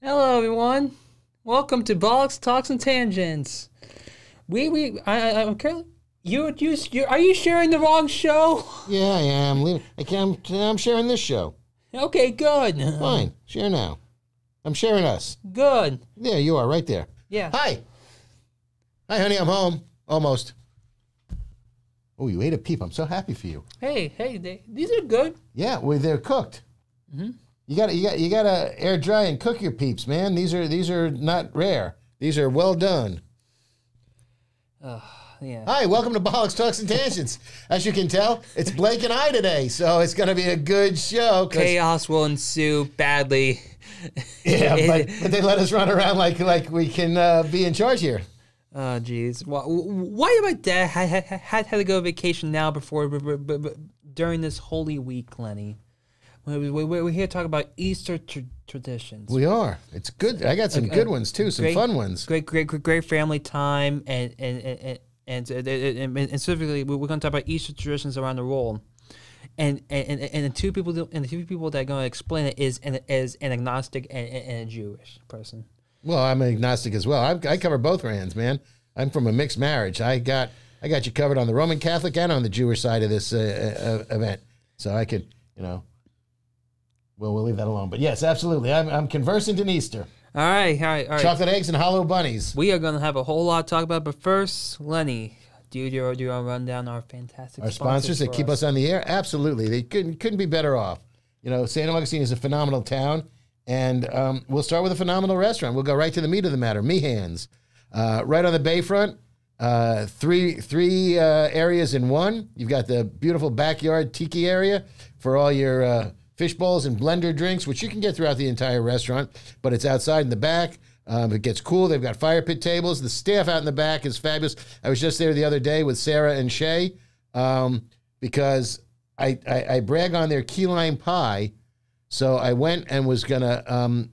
Hello, everyone. Welcome to Bollox Talks and Tangents. I'm currently. Are you sharing the wrong show? Yeah, I am. I'm sharing this show. Okay, good. Fine. Share now. I'm sharing us. Good. Yeah, you are right there. Yeah. Hi. Hi, honey. I'm home. Almost. Oh, you ate a peep. I'm so happy for you. Hey, these are good. Yeah, well, they're cooked. Mm-hmm. You gotta air dry and cook your peeps, man. These are not rare. These are well done. Yeah. Hi, welcome to Bollox Talks and Tangents. As you can tell, it's Blake and I today, so it's gonna be a good show. Chaos will ensue badly. Yeah, but they let us run around like we can be in charge here. Oh, jeez. Why did my dad had to go on vacation now during this Holy Week, Lenny? We're here to talk about Easter traditions. We are. It's good. I got some good ones too. Some fun ones. Great family time, and specifically, we're going to talk about Easter traditions around the world. And the two people that are going to explain it is an agnostic and a Jewish person. Well, I'm an agnostic as well. I cover both rands, man. I'm from a mixed marriage. I got you covered on the Roman Catholic and on the Jewish side of this event. So I could, Well, we'll leave that alone. But yes, absolutely. I'm conversant in Easter. All right. Chocolate eggs and hollow bunnies. We are going to have a whole lot to talk about. But first, Lenny, do you want to run down our fantastic sponsors that keep us on the air? Absolutely. They couldn't be better off. St. Augustine is a phenomenal town. And we'll start with a phenomenal restaurant. We'll go right to the meat of the matter, Meehan's. Right on the bayfront. Three areas in one. You've got the beautiful backyard tiki area for all your fish bowls and blender drinks, which you can get throughout the entire restaurant, but it's outside in the back. It gets cool. They've got fire pit tables. The staff out in the back is fabulous. I was just there the other day with Sarah and Shay because I brag on their key lime pie. So I went and was going to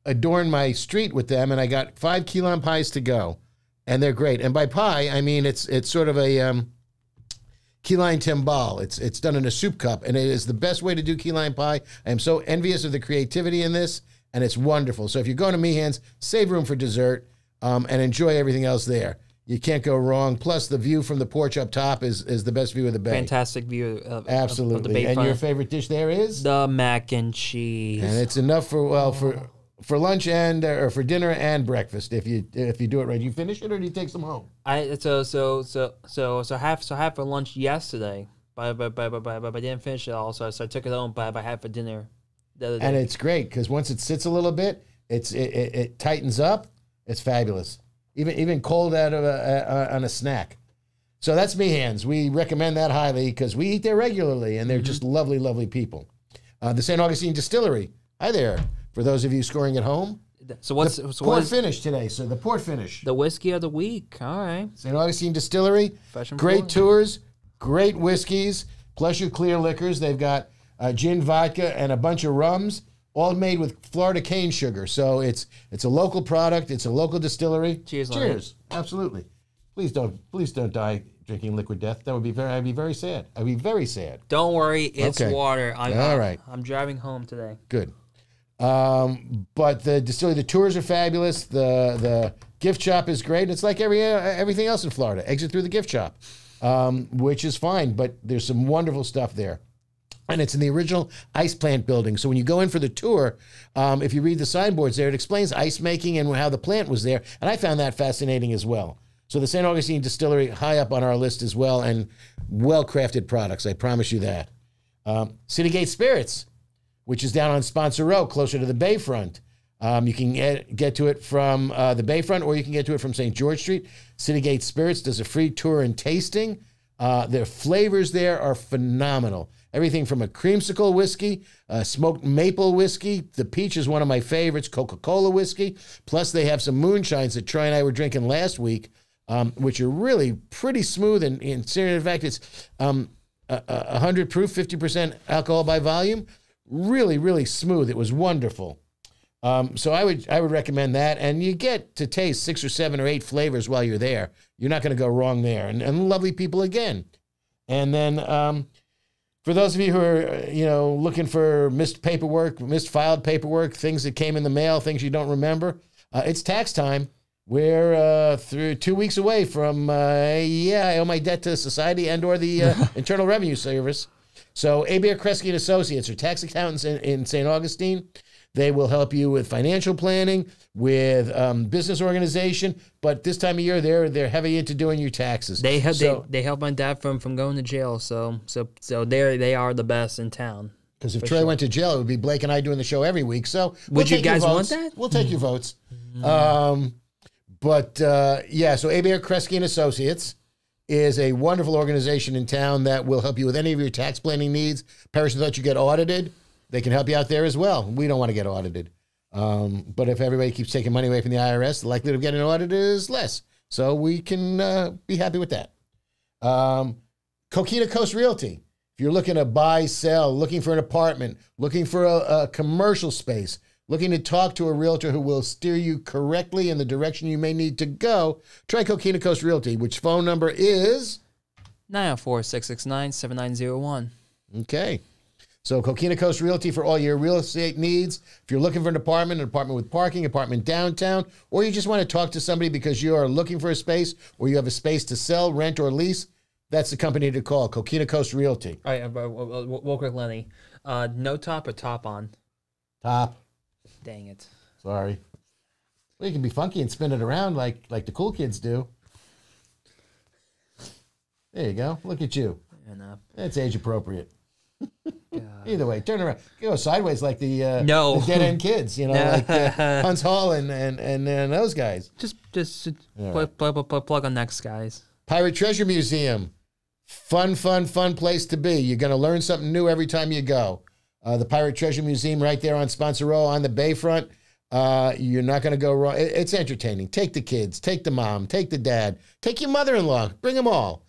adorn my street with them, and I got 5 key lime pies to go, and they're great. And by pie, I mean it's sort of a key lime timbale. It's done in a soup cup, and it is the best way to do key lime pie. I am so envious of the creativity in this, and it's wonderful. So if you're going to Meehan's, save room for dessert and enjoy everything else there. You can't go wrong. Plus, the view from the porch up top is the best view of the bay. Fantastic view Absolutely. Of the bay. And your favorite dish there is? The mac and cheese. And it's enough for lunch and or for dinner and breakfast if you do it right. Do you finish it or do you take some home? So half for lunch yesterday, but I didn't finish it all. So I took it home, but I had for dinner the other day. And it's great because once it sits a little bit, it tightens up. It's fabulous. Even cold out of on a snack. So that's Meehan's. We recommend that highly because we eat there regularly, and they're just lovely, lovely people. The St. Augustine Distillery. Hi there. For those of you scoring at home. Port finish today, so the port finish. The whiskey of the week. All right. St. Augustine Distillery. Great tours, great whiskeys, plus your clear liquors. They've got gin, vodka, and a bunch of rums, all made with Florida cane sugar. So it's a local product. It's a local distillery. Cheers. Cheers. Absolutely. Please don't die drinking liquid death. I'd be very sad. I'd be very sad. Don't worry, it's water. All right. I'm driving home today. Good. But the distillery, the tours are fabulous. The gift shop is great. It's like everything else in Florida. Exit through the gift shop, which is fine. But there's some wonderful stuff there. And it's in the original ice plant building. So when you go in for the tour, if you read the signboards there, it explains ice making and how the plant was there. And I found that fascinating as well. So the St. Augustine Distillery, high up on our list as well, and well-crafted products. I promise you that. Citygate Spirits, which is down on Sponsor Row, closer to the Bayfront. You can get to it from the Bayfront, or you can get to it from St. George Street. Citygate Spirits does a free tour and tasting. Their flavors there are phenomenal. Everything from a creamsicle whiskey, smoked maple whiskey. The peach is one of my favorites. Coca-Cola whiskey. Plus, they have some moonshines that Troy and I were drinking last week, which are really pretty smooth. And in fact, it's 100 proof, 50% alcohol by volume. Really, really smooth. It was wonderful. So I would recommend that. And you get to taste 6 or 7 or 8 flavors while you're there. You're not going to go wrong there. And lovely people again. And then For those of you who are, looking for missed filed paperwork, things that came in the mail, things you don't remember, it's tax time. We're through 2 weeks away from, I owe my debt to society and or the Internal Revenue Service. So ABR Kresge and Associates are tax accountants in St. Augustine. They will help you with financial planning, with business organization. But this time of year, they're heavy into doing your taxes. They help my dad from going to jail. So they are the best in town. Because if Troy went to jail, it would be Blake and I doing the show every week. So would you guys want that? We'll take your votes. So ABR Kresge and Associates is a wonderful organization in town that will help you with any of your tax planning needs. Parish thought you get audited. They can help you out there as well. We don't want to get audited. But if everybody keeps taking money away from the IRS, the likelihood of getting audited is less. So we can be happy with that. Coquina Coast Realty. If you're looking to buy, sell, looking for an apartment, looking for a commercial space, looking to talk to a realtor who will steer you correctly in the direction you may need to go, try Coquina Coast Realty, which phone number is 904-669-7901. Okay. So Coquina Coast Realty for all your real estate needs. If you're looking for an apartment with parking, apartment downtown, or you just want to talk to somebody because you are looking for a space or you have a space to sell, rent, or lease, that's the company to call, Coquina Coast Realty. All right, real quick, Lenny. No top or top on? Top. Dang it. Sorry. Well, you can be funky and spin it around like the cool kids do. There you go. Look at you. Enough. That's age appropriate. Either way, turn around. Go sideways like the dead end kids, like Hunts Hall and those guys. Just plug on next, guys. Pirate Treasure Museum. Fun place to be. You're going to learn something new every time you go. The Pirate Treasure Museum right there on Sponsor Row on the bayfront. You're not going to go wrong. It's entertaining. Take the kids, take the mom, take the dad, take your mother-in-law, bring them all.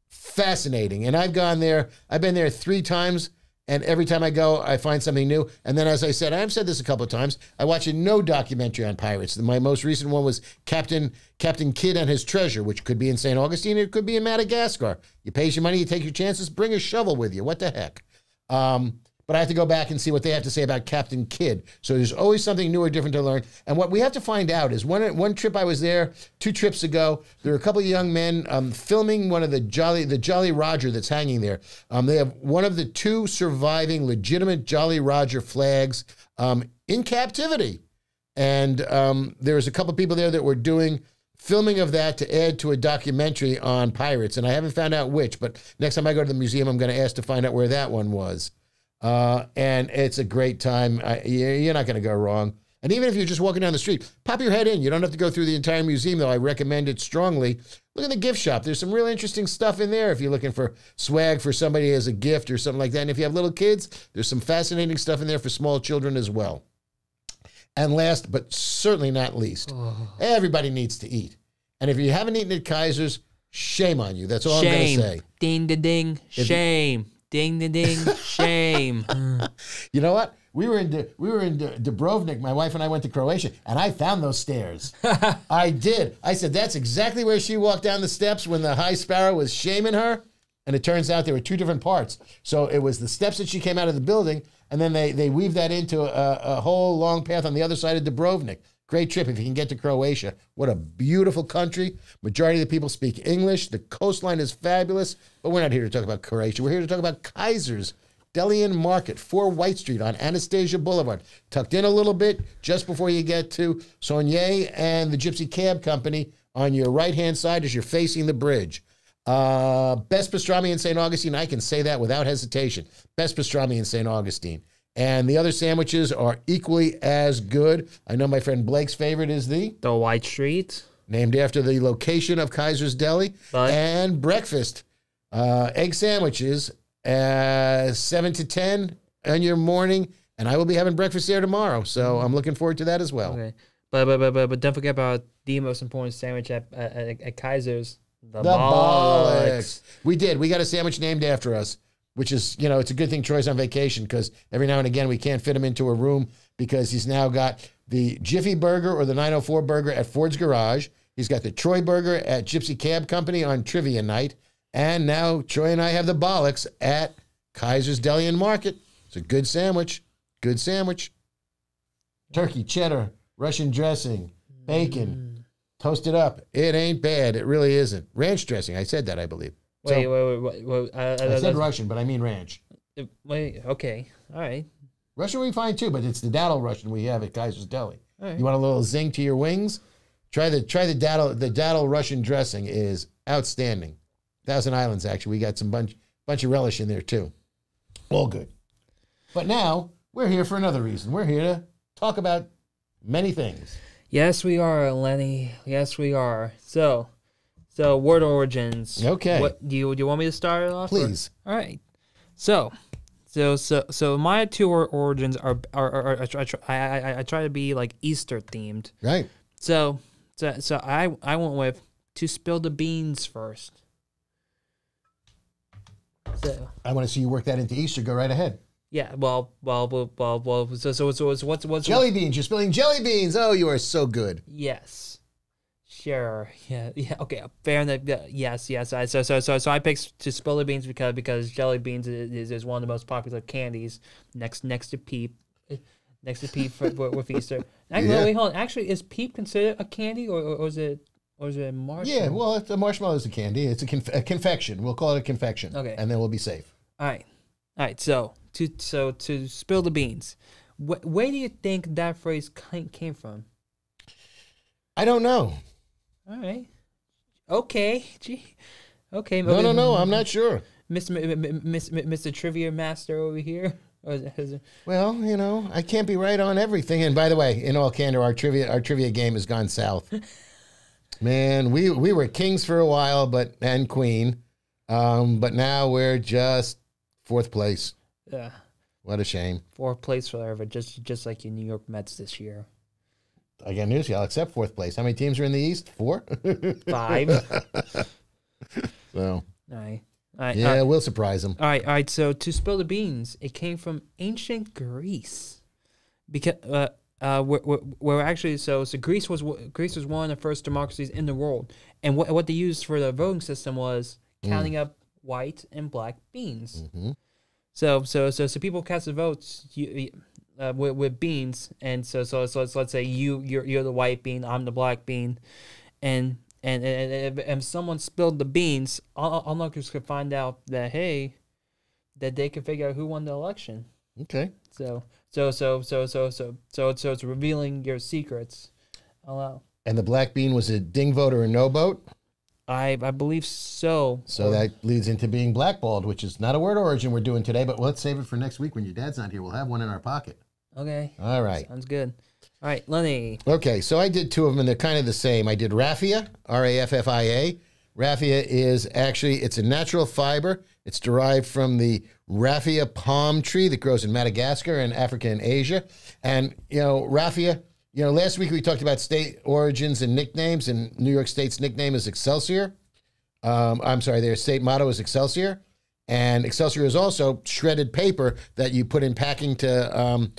Fascinating. And I've gone there. I've been there 3 times, and every time I go, I find something new. And then, as I said, I've said this a couple of times, I watch a documentary on pirates. My most recent one was Captain Kidd and His Treasure, which could be in St. Augustine, it could be in Madagascar. You pay your money, you take your chances, bring a shovel with you. What the heck? But I have to go back and see what they have to say about Captain Kidd. So there's always something new or different to learn. And what we have to find out is one trip I was there 2 trips ago, there were a couple of young men filming one of the Jolly Roger that's hanging there. They have one of the 2 surviving legitimate Jolly Roger flags in captivity. And there was a couple of people there that were doing filming of that to add to a documentary on pirates. And I haven't found out which, but next time I go to the museum, I'm going to ask to find out where that one was. And it's a great time. You're not going to go wrong. And even if you're just walking down the street, pop your head in. You don't have to go through the entire museum, though. I recommend it strongly. Look at the gift shop. There's some really interesting stuff in there if you're looking for swag for somebody as a gift or something like that. And if you have little kids, there's some fascinating stuff in there for small children as well. And last, but certainly not least, everybody needs to eat. And if you haven't eaten at Kaiser's, shame on you. That's all I'm going to say. Ding, ding, ding. Shame. Ding, ding, ding. Shame. You know what? We were in Dubrovnik. My wife and I went to Croatia, and I found those stairs. I did. I said, that's exactly where she walked down the steps when the High Sparrow was shaming her. And it turns out there were 2 different parts. So it was the steps that she came out of the building, and then they weaved that into a whole long path on the other side of Dubrovnik. Great trip if you can get to Croatia. What a beautiful country. Majority of the people speak English. The coastline is fabulous. But we're not here to talk about Croatia. We're here to talk about Kaiser's Deli and Market, 4 White Street on Anastasia Boulevard. Tucked in a little bit just before you get to Sonia and the Gypsy Cab Company on your right-hand side as you're facing the bridge. Best pastrami in St. Augustine. I can say that without hesitation. Best pastrami in St. Augustine. And the other sandwiches are equally as good. I know my friend Blake's favorite is the White Street. Named after the location of Kaiser's Deli. And breakfast. Egg sandwiches, 7 to 10 on your morning. And I will be having breakfast there tomorrow. So I'm looking forward to that as well. Okay. But don't forget about the most important sandwich at Kaiser's. The Bollox. We did. We got a sandwich named after us. Which is, it's a good thing Troy's on vacation because every now and again we can't fit him into a room because he's now got the Jiffy Burger or the 904 Burger at Ford's Garage. He's got the Troy Burger at Gypsy Cab Company on Trivia Night. And now Troy and I have the Bollox at Kaiser's Deli and Market. It's a good sandwich. Good sandwich. Turkey, cheddar, Russian dressing, bacon, toasted up. It ain't bad. It really isn't. Ranch dressing. I said that, I believe. Wait. I said Russian, but I mean ranch. Wait, okay. All right. Russian we find too, but it's the daddle Russian we have at Kaiser's Deli. All right. You want a little zing to your wings? Try the daddle. The daddle Russian dressing is outstanding. Thousand Islands, actually. We got some bunch of relish in there too. All good. But now we're here for another reason. We're here to talk about many things. Yes, we are, Lenny. Yes, we are. So word origins. Okay. What do you want me to start it off? Please. All right. So my two word origins are I try to be like Easter themed. Right. So I went with to spill the beans first. So I want to see you work that into Easter. Go right ahead. yeah, well. So what's Jelly beans. You're spilling jelly beans. Oh, you are so good. Yes. Sure. Yeah. Okay. Fair enough. Yes. So I picked to spill the beans because jelly beans is one of the most popular candies next to Peep. With Easter. Actually, Yeah. wait, hold on. Actually, is Peep considered a candy or is it a marshmallow? Yeah, well, a marshmallow is a candy. It's a confection. We'll call it a confection. Okay. And then we'll be safe. All right. So to spill the beans, where do you think that phrase came from? I don't know. All right. Okay. Gee. Okay. No. I'm not sure. Mr. Trivia Master over here. Or is it? Well, I can't be right on everything. And by the way, in all candor, our trivia game has gone south. Man, we were kings for a while, and queen, but now we're just fourth place. Yeah. What a shame. Fourth place forever, just like your New York Mets this year. I got news for you. I'll accept fourth place. How many teams are in the East? 4? 5. So. All right. Yeah, we'll surprise them. All right. So to spill the beans, it came from ancient Greece, because where actually so Greece was one of the first democracies in the world, and what they used for the voting system was counting up white and black beans. Mm-hmm. So people cast the votes with beans, and so let's say you're the white bean, I'm the black bean, and if someone spilled the beans, onlookers could find out that that they could figure out who won the election. Okay. So it's revealing your secrets. Wow. And the black bean was a ding vote or a no vote? I believe so. So that leads into being blackballed, which is not a word origin we're doing today, but let's save it for next week when your dad's not here. We'll have one in our pocket. Okay. All right. Sounds good. All right, Lenny. Okay, so I did two of them, and they're kind of the same. I did raffia, Raffia. Raffia is actually, it's a natural fiber. It's derived from the raffia palm tree that grows in Madagascar and Africa and Asia. And, raffia, last week we talked about state origins and nicknames, and New York State's nickname is Excelsior. Their state motto is Excelsior. And Excelsior is also shredded paper that you put in packing to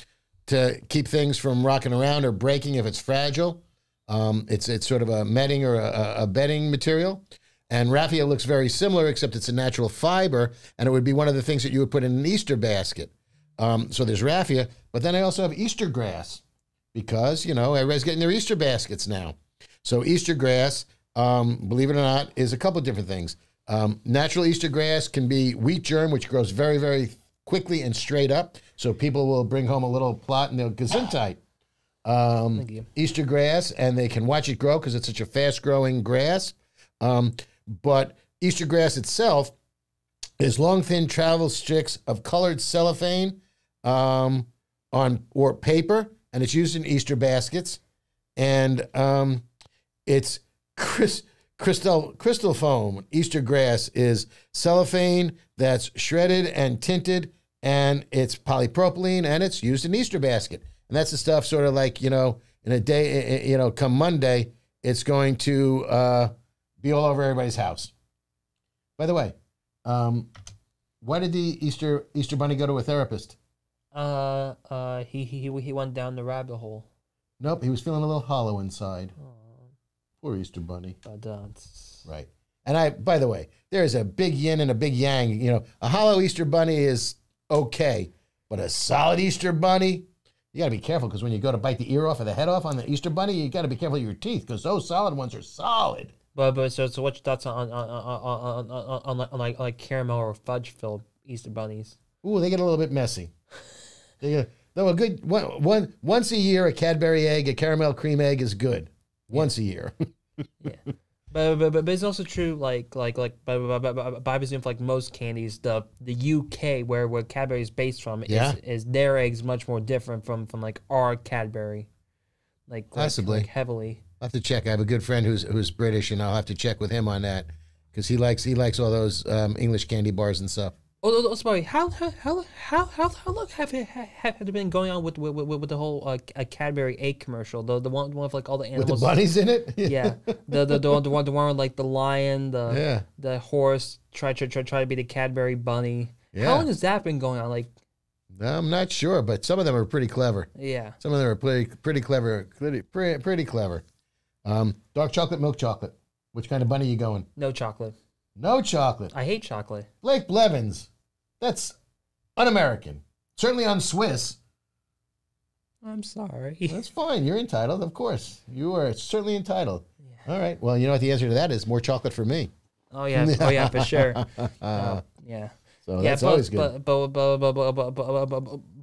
keep things from rocking around or breaking if it's fragile. It's sort of a netting or a bedding material. And raffia looks very similar, except it's a natural fiber, and it would be one of the things that you would put in an Easter basket. So there's raffia, but then I also have Easter grass, because, everybody's getting their Easter baskets now. So Easter grass, believe it or not, is a couple of different things. Natural Easter grass can be wheat germ, which grows very, very quickly and straight up. So people will bring home a little plot and they'll gesundheit. Thank you. Easter grass, and they can watch it grow because it's such a fast-growing grass. But Easter grass itself is long, thin travel strips of colored cellophane or paper, and it's used in Easter baskets. And it's crystal foam. Easter grass is cellophane that's shredded and tinted, and it's polypropylene, and it's used in Easter basket. And that's the stuff sort of like, in a day, come Monday, it's going to be all over everybody's house. By the way, why did the Easter Bunny go to a therapist? He went down the rabbit hole. Nope, he was feeling a little hollow inside. Poor Easter Bunny. But Right. And by the way, there is a big yin and a big yang. You know, a hollow Easter bunny is okay, but a solid Easter bunny, you got to be careful because when you go to bite the ear off or the head off on the Easter bunny, you got to be careful of your teeth because those solid ones are solid. But so what's your thoughts on like caramel or fudge filled Easter bunnies? Ooh, they get a little bit messy. Though a good once a year, a Cadbury egg, a caramel cream egg is good. Once a year. Yeah. But it's also true by presume like most candies, the UK where Cadbury is based from is their eggs much more different from like our Cadbury, possibly like heavily. I'll have to check. I have a good friend who's British, and I'll have to check with him on that because he likes all those English candy bars and stuff. Oh, sorry. How long have it been going on with the whole Cadbury egg commercial? The one with like all the animals with the bunnies in it. Yeah, the one with like the lion, the horse try to be the Cadbury bunny. Yeah. How long has that been going on? Like, I'm not sure, but some of them are pretty clever. Yeah, some of them are pretty clever. Pretty clever. Dark chocolate, milk chocolate. Which kind of bunny are you going? No chocolate. No chocolate. I hate chocolate. Blake Blevins. That's un-American. Certainly un-Swiss. I'm sorry. That's fine. You're entitled, of course. You are certainly entitled. Yeah. All right. Well, you know what the answer to that is? More chocolate for me. Oh, yeah. Oh, yeah, for sure. Yeah. So that's always good. But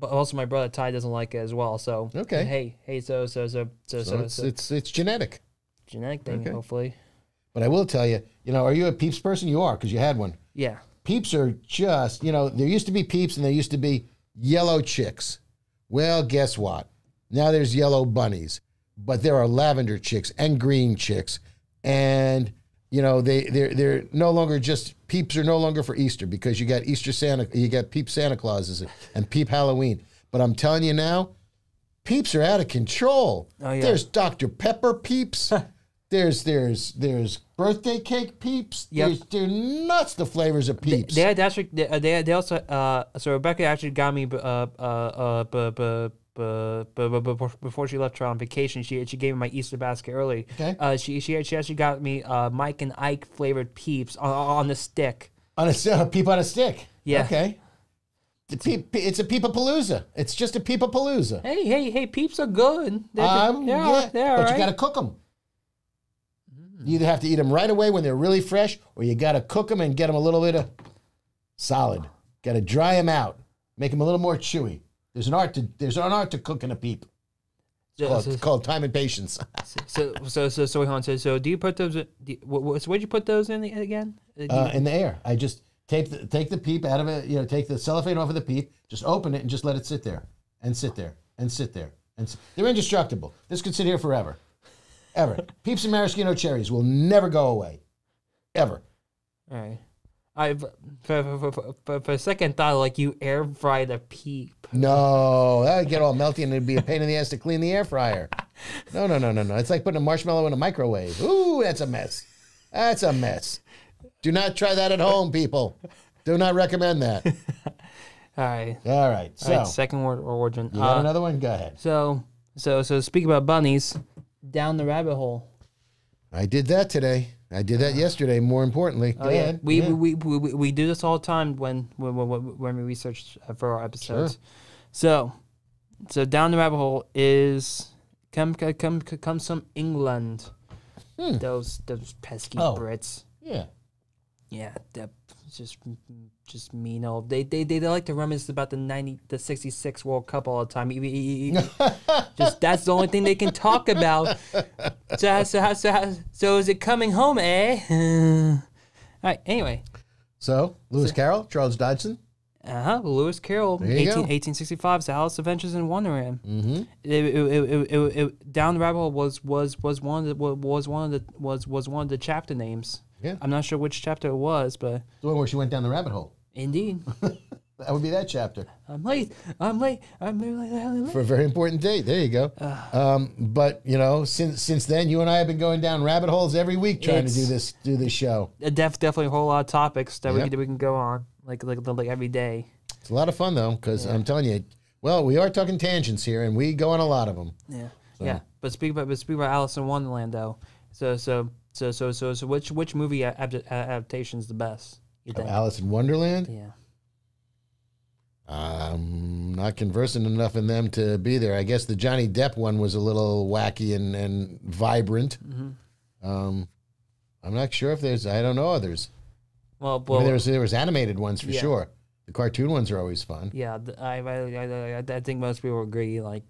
also my brother Ty doesn't like it as well. So okay. Hey. So it's genetic. Genetic thing, hopefully. But I will tell you, are you a Peeps person? You are, because you had one. Yeah. Peeps are just, there used to be Peeps and there used to be yellow chicks. Well, guess what? Now there's yellow bunnies, but there are lavender chicks and green chicks. And, they're no longer Peeps are no longer for Easter because you got Peep Santa Clauses and Peep Halloween. But I'm telling you now, Peeps are out of control. Oh, yeah. There's Dr. Pepper Peeps. There's birthday cake Peeps. Yep. They're nuts, the flavors of Peeps. They also so Rebecca actually got me before she left her on vacation. She gave me my Easter basket early. Okay. She actually got me Mike and Ike flavored Peeps on the stick. On a Peep on a stick. Yeah. Okay. It's a Peepapalooza. It's just a Peepapalooza. Hey, Peeps are good. They're but right. You got to cook them. You either have to eat them right away when they're really fresh, or you got to cook them and get them a little bit of solid. Got to dry them out, make them a little more chewy. There's an art to cooking a Peep. It's called time and patience. So do you put those? Where'd you put those in again? In the air. I just take the Peep out of it. Take the cellophane off of the Peep. Just open it and just let it sit there and sit there and sit there they're indestructible. This could sit here forever. Ever. Peeps and maraschino cherries will never go away. Ever. All right. For a second thought, like you air fried a Peep. No, that would get all melty and it'd be a pain in the ass to clean the air fryer. No. It's like putting a marshmallow in a microwave. Ooh, that's a mess. That's a mess. Do not try that at home, people. Do not recommend that. All right. So, second word origin. You got another one? Go ahead. So speak about bunnies. Down the rabbit hole. I did that today. I did that yesterday. More importantly, go ahead. We do this all the time when we research for our episodes. Sure. So down the rabbit hole is comes from England. Those pesky Brits. Yeah. They're just mean old. They like to reminisce about the 66 World Cup all the time. Just that's the only thing they can talk about. So is it coming home, eh? All right. Anyway. So Lewis Carroll, Charles Dodgson. Lewis Carroll, 1865, The Alice Adventures in Wonderland. Mm-hmm. Down the Rabbit Hole was one of the chapter names. Yeah. I'm not sure which chapter it was, but the one where she went down the rabbit hole. Indeed. That would be that chapter. I'm late. For a very important date. There you go. But since then, you and I have been going down rabbit holes every week trying to do this show. Definitely a whole lot of topics that we can go on like every day. It's a lot of fun though, because I'm telling you, well, we are talking tangents here, and we go on a lot of them. Yeah. Yeah. But speak about Alice in Wonderland though. So So which movie adaptation is the best? You think? Alice in Wonderland? Yeah. I'm not conversant enough in them to be there. I guess the Johnny Depp one was a little wacky and vibrant. I'm not sure if there's. I don't know others. Well, I mean, there was animated ones for sure. The cartoon ones are always fun. Yeah, I think most people agree. Like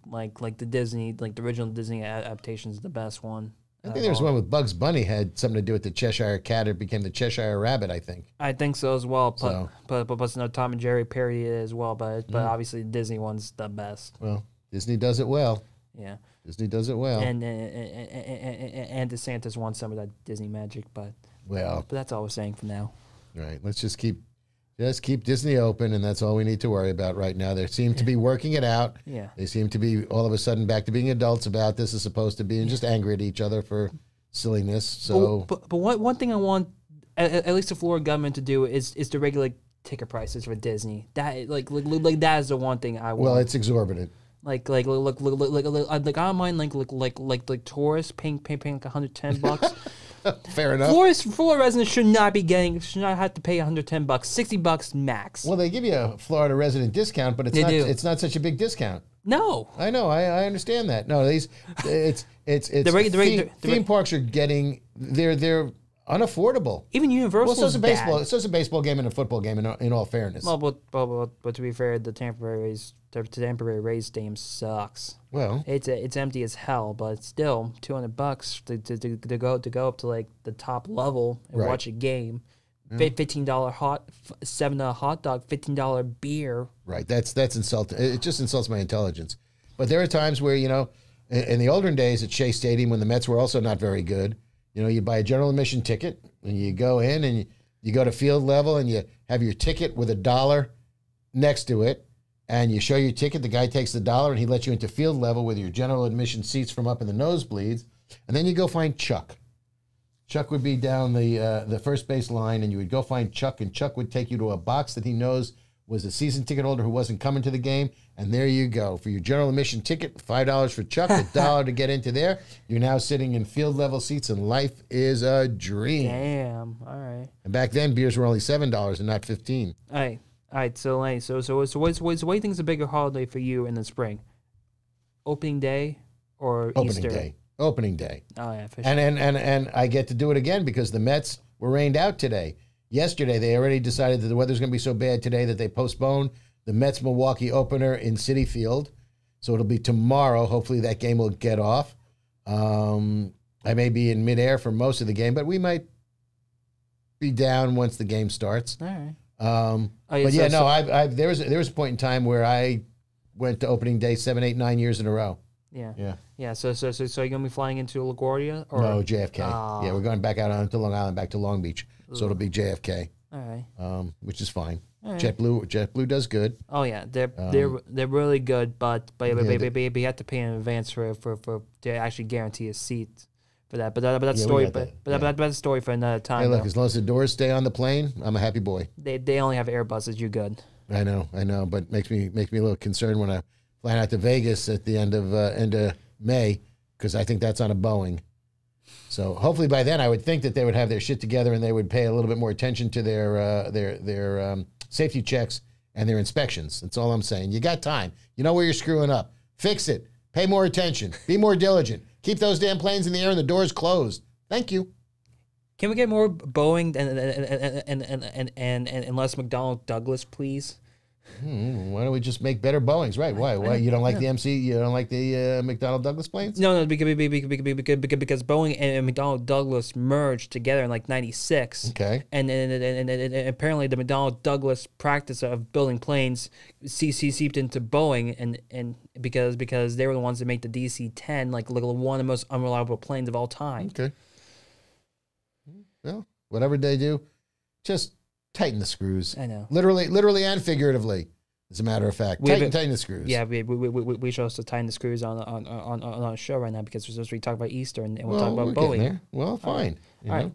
the Disney, like the original Disney adaptation is the best one. I think there's one with Bugs Bunny had something to do with the Cheshire Cat. It became the Cheshire Rabbit, I think. I think so as well. But no, Tom and Jerry parody it as well. But obviously the Disney one's the best. Well, Disney does it well. Yeah, Disney does it well. And DeSantis wants some of that Disney magic, but that's all we're saying for now. Right. Let's just keep Disney open, and that's all we need to worry about right now. They seem to be working it out. Yeah. They seem to be all of a sudden back to being adults about this as opposed to being just angry at each other for silliness. So, but one thing I want at least the Florida government to do is to regulate ticket prices for Disney. That like that is the one thing I want. Well, it's exorbitant. Like I don't mind like tourists paying like $110. Fair enough. Florida residents should not have to pay $110, $60 max. Well, they give you a Florida resident discount, but it's not such a big discount. No, I know. I understand that. No, theme parks are getting they're unaffordable. Even Universal. Well, so is a baseball game and a football game. In all fairness. Well, but to be fair, the Tampa Bay Rays stadium sucks. Well, it's empty as hell, but still $200 to go up to like the top level and watch a game. $15 $7 hot dog, $15 beer. Right, that's insulting. It just insults my intelligence. But there are times where in the olden days at Shea Stadium when the Mets were also not very good, you buy a general admission ticket and you go in and you go to field level and you have your ticket with $1 next to it. And you show your ticket, the guy takes the $1 and he lets you into field level with your general admission seats from up in the nosebleeds. And then you go find Chuck. Chuck would be down the first base line and you would go find Chuck and Chuck would take you to a box that he knows was a season ticket holder who wasn't coming to the game. And there you go. For your general admission ticket, $5 for Chuck, $1 to get into there. You're now sitting in field level seats and life is a dream. Damn. All right. And back then beers were only $7 and not $15. All right, so Lenny, so what do you think is a bigger holiday for you in the spring? Opening day or Easter? Opening day. Oh yeah, for sure. And I get to do it again because the Mets were rained out today. Yesterday, they already decided that the weather's going to be so bad today that they postponed the Mets-Milwaukee opener in Citi Field. So it'll be tomorrow. Hopefully that game will get off. I may be in midair for most of the game, but we might be down once the game starts. All right. There was a point in time where I went to opening day 7, 8, 9 years in a row. Yeah. So you're gonna be flying into LaGuardia or no JFK? Oh. Yeah, we're going back out onto Long Island, back to Long Beach. So it'll be JFK. All right. Which is fine. Right. JetBlue does good. Oh yeah, they're really good, but you have to pay in advance for to actually guarantee a seat. For that, but that's story. But that's a story for another time. Hey, look, as long as the doors stay on the plane, I'm a happy boy. They only have Airbuses. You're good. I know, but makes me a little concerned when I fly out to Vegas at the end of May because I think that's on a Boeing. So hopefully by then I would think that they would have their shit together and they would pay a little bit more attention to their safety checks and their inspections. That's all I'm saying. You got time. You know where you're screwing up. Fix it. Pay more attention. Be more diligent. Keep those damn planes in the air and the doors closed. Thank you. Can we get more Boeing and less McDonnell Douglas, please? Why don't we just make better Boeings? Right? Why you don't like the MC? You don't like the McDonnell Douglas planes? No, because Boeing and McDonnell Douglas merged together in like '96. Okay. And apparently the McDonnell Douglas practice of building planes seeped into Boeing, and because they were the ones that make the DC-10 like one of the most unreliable planes of all time. Okay. Well, whatever they do, just tighten the screws. I know. Literally and figuratively, as a matter of fact. Tighten the screws. Yeah, we should also tighten the screws on our show right now because we talk about Easter and we'll talk about Boeing. There. Well, fine. All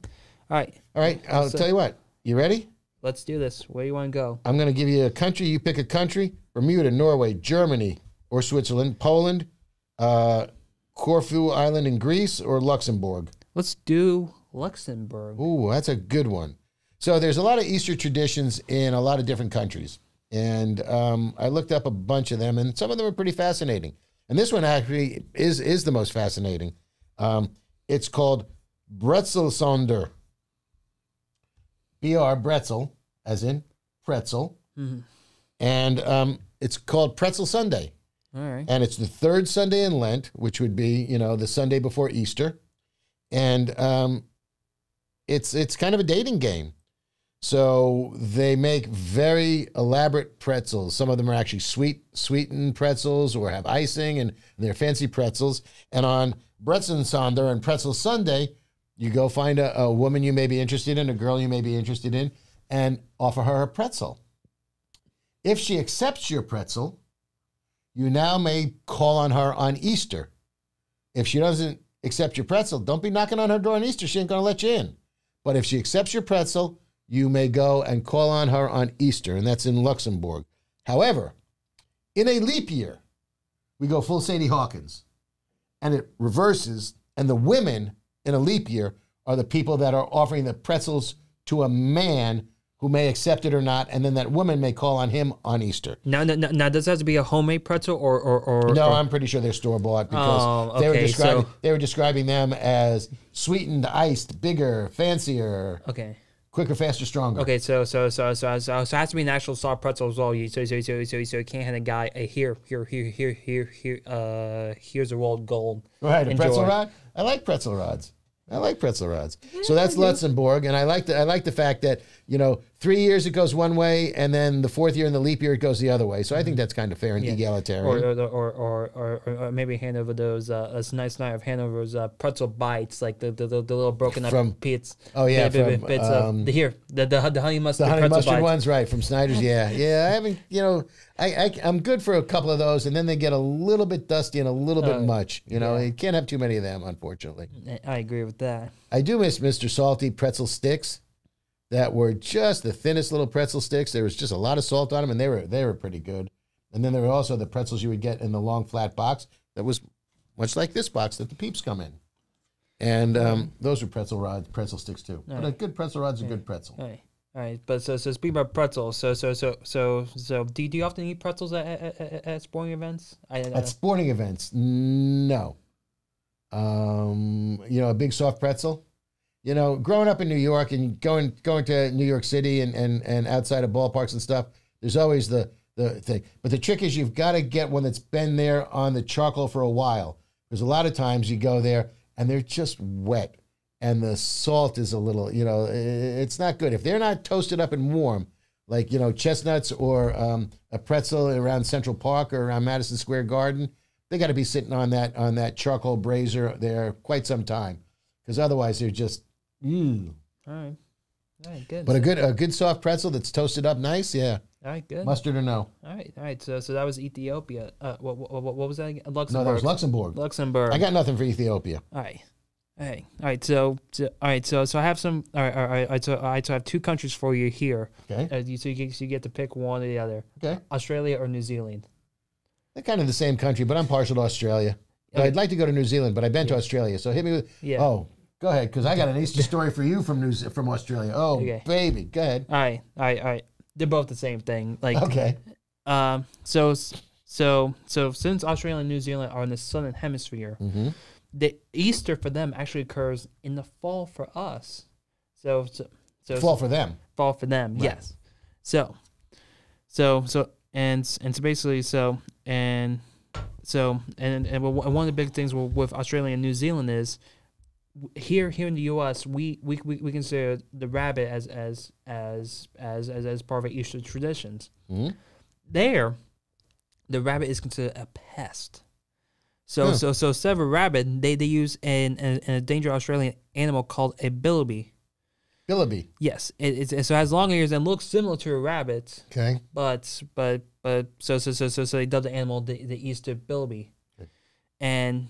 right. I'll tell you what. You ready? Let's do this. Where do you want to go? I'm going to give you a country. You pick a country. Bermuda, Norway, Germany, or Switzerland, Poland, Corfu Island in Greece, or Luxembourg. Let's do Luxembourg. Ooh, that's a good one. So there's a lot of Easter traditions in a lot of different countries. And I looked up a bunch of them, and some of them are pretty fascinating. And this one actually is the most fascinating. It's called Bretzelsonder. BR, Bretzel, as in pretzel. Mm-hmm. And it's called Pretzel Sunday. All right. And it's the third Sunday in Lent, which would be, the Sunday before Easter. And it's kind of a dating game. So they make very elaborate pretzels. Some of them are actually sweetened pretzels or have icing, and they're fancy pretzels. And on Bretzelsonder and Pretzel Sunday, you go find a woman you may be interested in, a girl you may be interested in, and offer her a pretzel. If she accepts your pretzel, you now may call on her on Easter. If she doesn't accept your pretzel, don't be knocking on her door on Easter. She ain't going to let you in. But if she accepts your pretzel, you may go and call on her on Easter, and that's in Luxembourg. However, in a leap year, we go full Sadie Hawkins, and it reverses, and the women in a leap year are the people that are offering the pretzels to a man who may accept it or not, and then that woman may call on him on Easter. Now does it have to be a homemade pretzel or No, I'm pretty sure they're store-bought because they were describing them as sweetened, iced, bigger, fancier. Okay. Quicker, faster, stronger. Okay, so it has to be an actual soft pretzel as well. So you can't have a guy here's a rolled gold. Right, a pretzel rod. I like pretzel rods. So that's Luxembourg, and I like the fact that 3 years it goes one way, and then the fourth year in the leap year it goes the other way. So I think that's kind of fair and egalitarian. Or maybe hand over those nice night of hand over those pretzel bites, like the little broken up bits. Oh yeah, the honey mustard. The honey mustard bites. ones, right? From Snyder's. Yeah. I haven't. I'm good for a couple of those, and then they get a little bit dusty and a little bit much. You can't have too many of them, unfortunately. I agree with that. I do miss Mr. Salty pretzel sticks that were just the thinnest little pretzel sticks. There was just a lot of salt on them, and they were pretty good. And then there were also the pretzels you would get in the long flat box that was much like this box that the Peeps come in. And those were pretzel sticks too. All but a good pretzel rod's a good pretzel. All right. But so speaking about pretzels, so do you often eat pretzels at sporting events? At sporting events, no. A big soft pretzel. Growing up in New York and going to New York City and outside of ballparks and stuff, there's always the thing. But the trick is you've got to get one that's been there on the charcoal for a while. Because a lot of times you go there and they're just wet. And the salt is a little, it's not good. If they're not toasted up and warm, like, chestnuts or a pretzel around Central Park or around Madison Square Garden, they got to be sitting on that charcoal brazier there quite some time. Because otherwise they're just, All right, good. But a good soft pretzel that's toasted up nice, yeah. All right, good. Mustard or no? All right. So that was Ethiopia. What was that again? Luxembourg. No, that was Luxembourg. Luxembourg. I got nothing for Ethiopia. All right. So I have some. All right. So I have two countries for you here. Okay. You get to pick one or the other. Okay. Australia or New Zealand. They're kind of the same country, but I'm partial to Australia. Okay. I'd like to go to New Zealand, but I've been to Australia. So hit me with. Yeah. Oh, go ahead, because I got an Easter story for you from Australia. Oh, okay. Baby, go ahead. All right. They're both the same thing. Like okay. So since Australia and New Zealand are in the southern hemisphere, the Easter for them actually occurs in the fall for us. So fall for them. Fall for them. Right. Yes. So basically one of the big things with Australia and New Zealand is here in the U.S. we consider the rabbit as part of our Easter traditions. Mm-hmm. There, the rabbit is considered a pest. So instead of a rabbit, they use an endangered Australian animal called a bilby. Bilby. Yes, it has long ears and looks similar to a rabbit. Okay. But so they dubbed the animal the Easter bilby, okay. and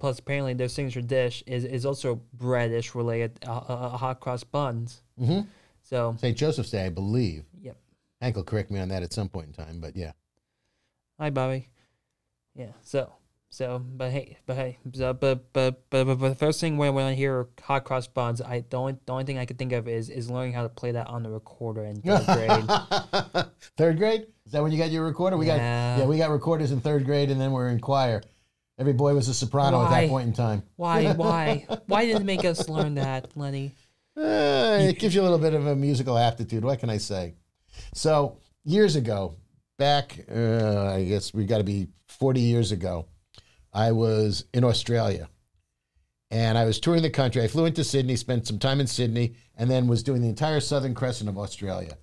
plus apparently their signature dish is also breadish related, hot cross buns. Mm-hmm. So St. Joseph's Day, I believe. Yep. Hank will correct me on that at some point in time, but yeah. Hi, Bobby. Yeah. So So, but the first thing when I hear hot cross buns, the only thing I could think of is learning how to play that on the recorder in third grade. Third grade? Is that when you got your recorder? We got recorders in third grade, and then we're in choir. Every boy was a soprano at that point in time. Why didn't it make us learn that, Lenny? It gives you a little bit of a musical aptitude. What can I say? So years ago, back, I guess we got to be 40 years ago, I was in Australia, and I was touring the country. I flew into Sydney, spent some time in Sydney, and then was doing the entire southern crescent of Australia.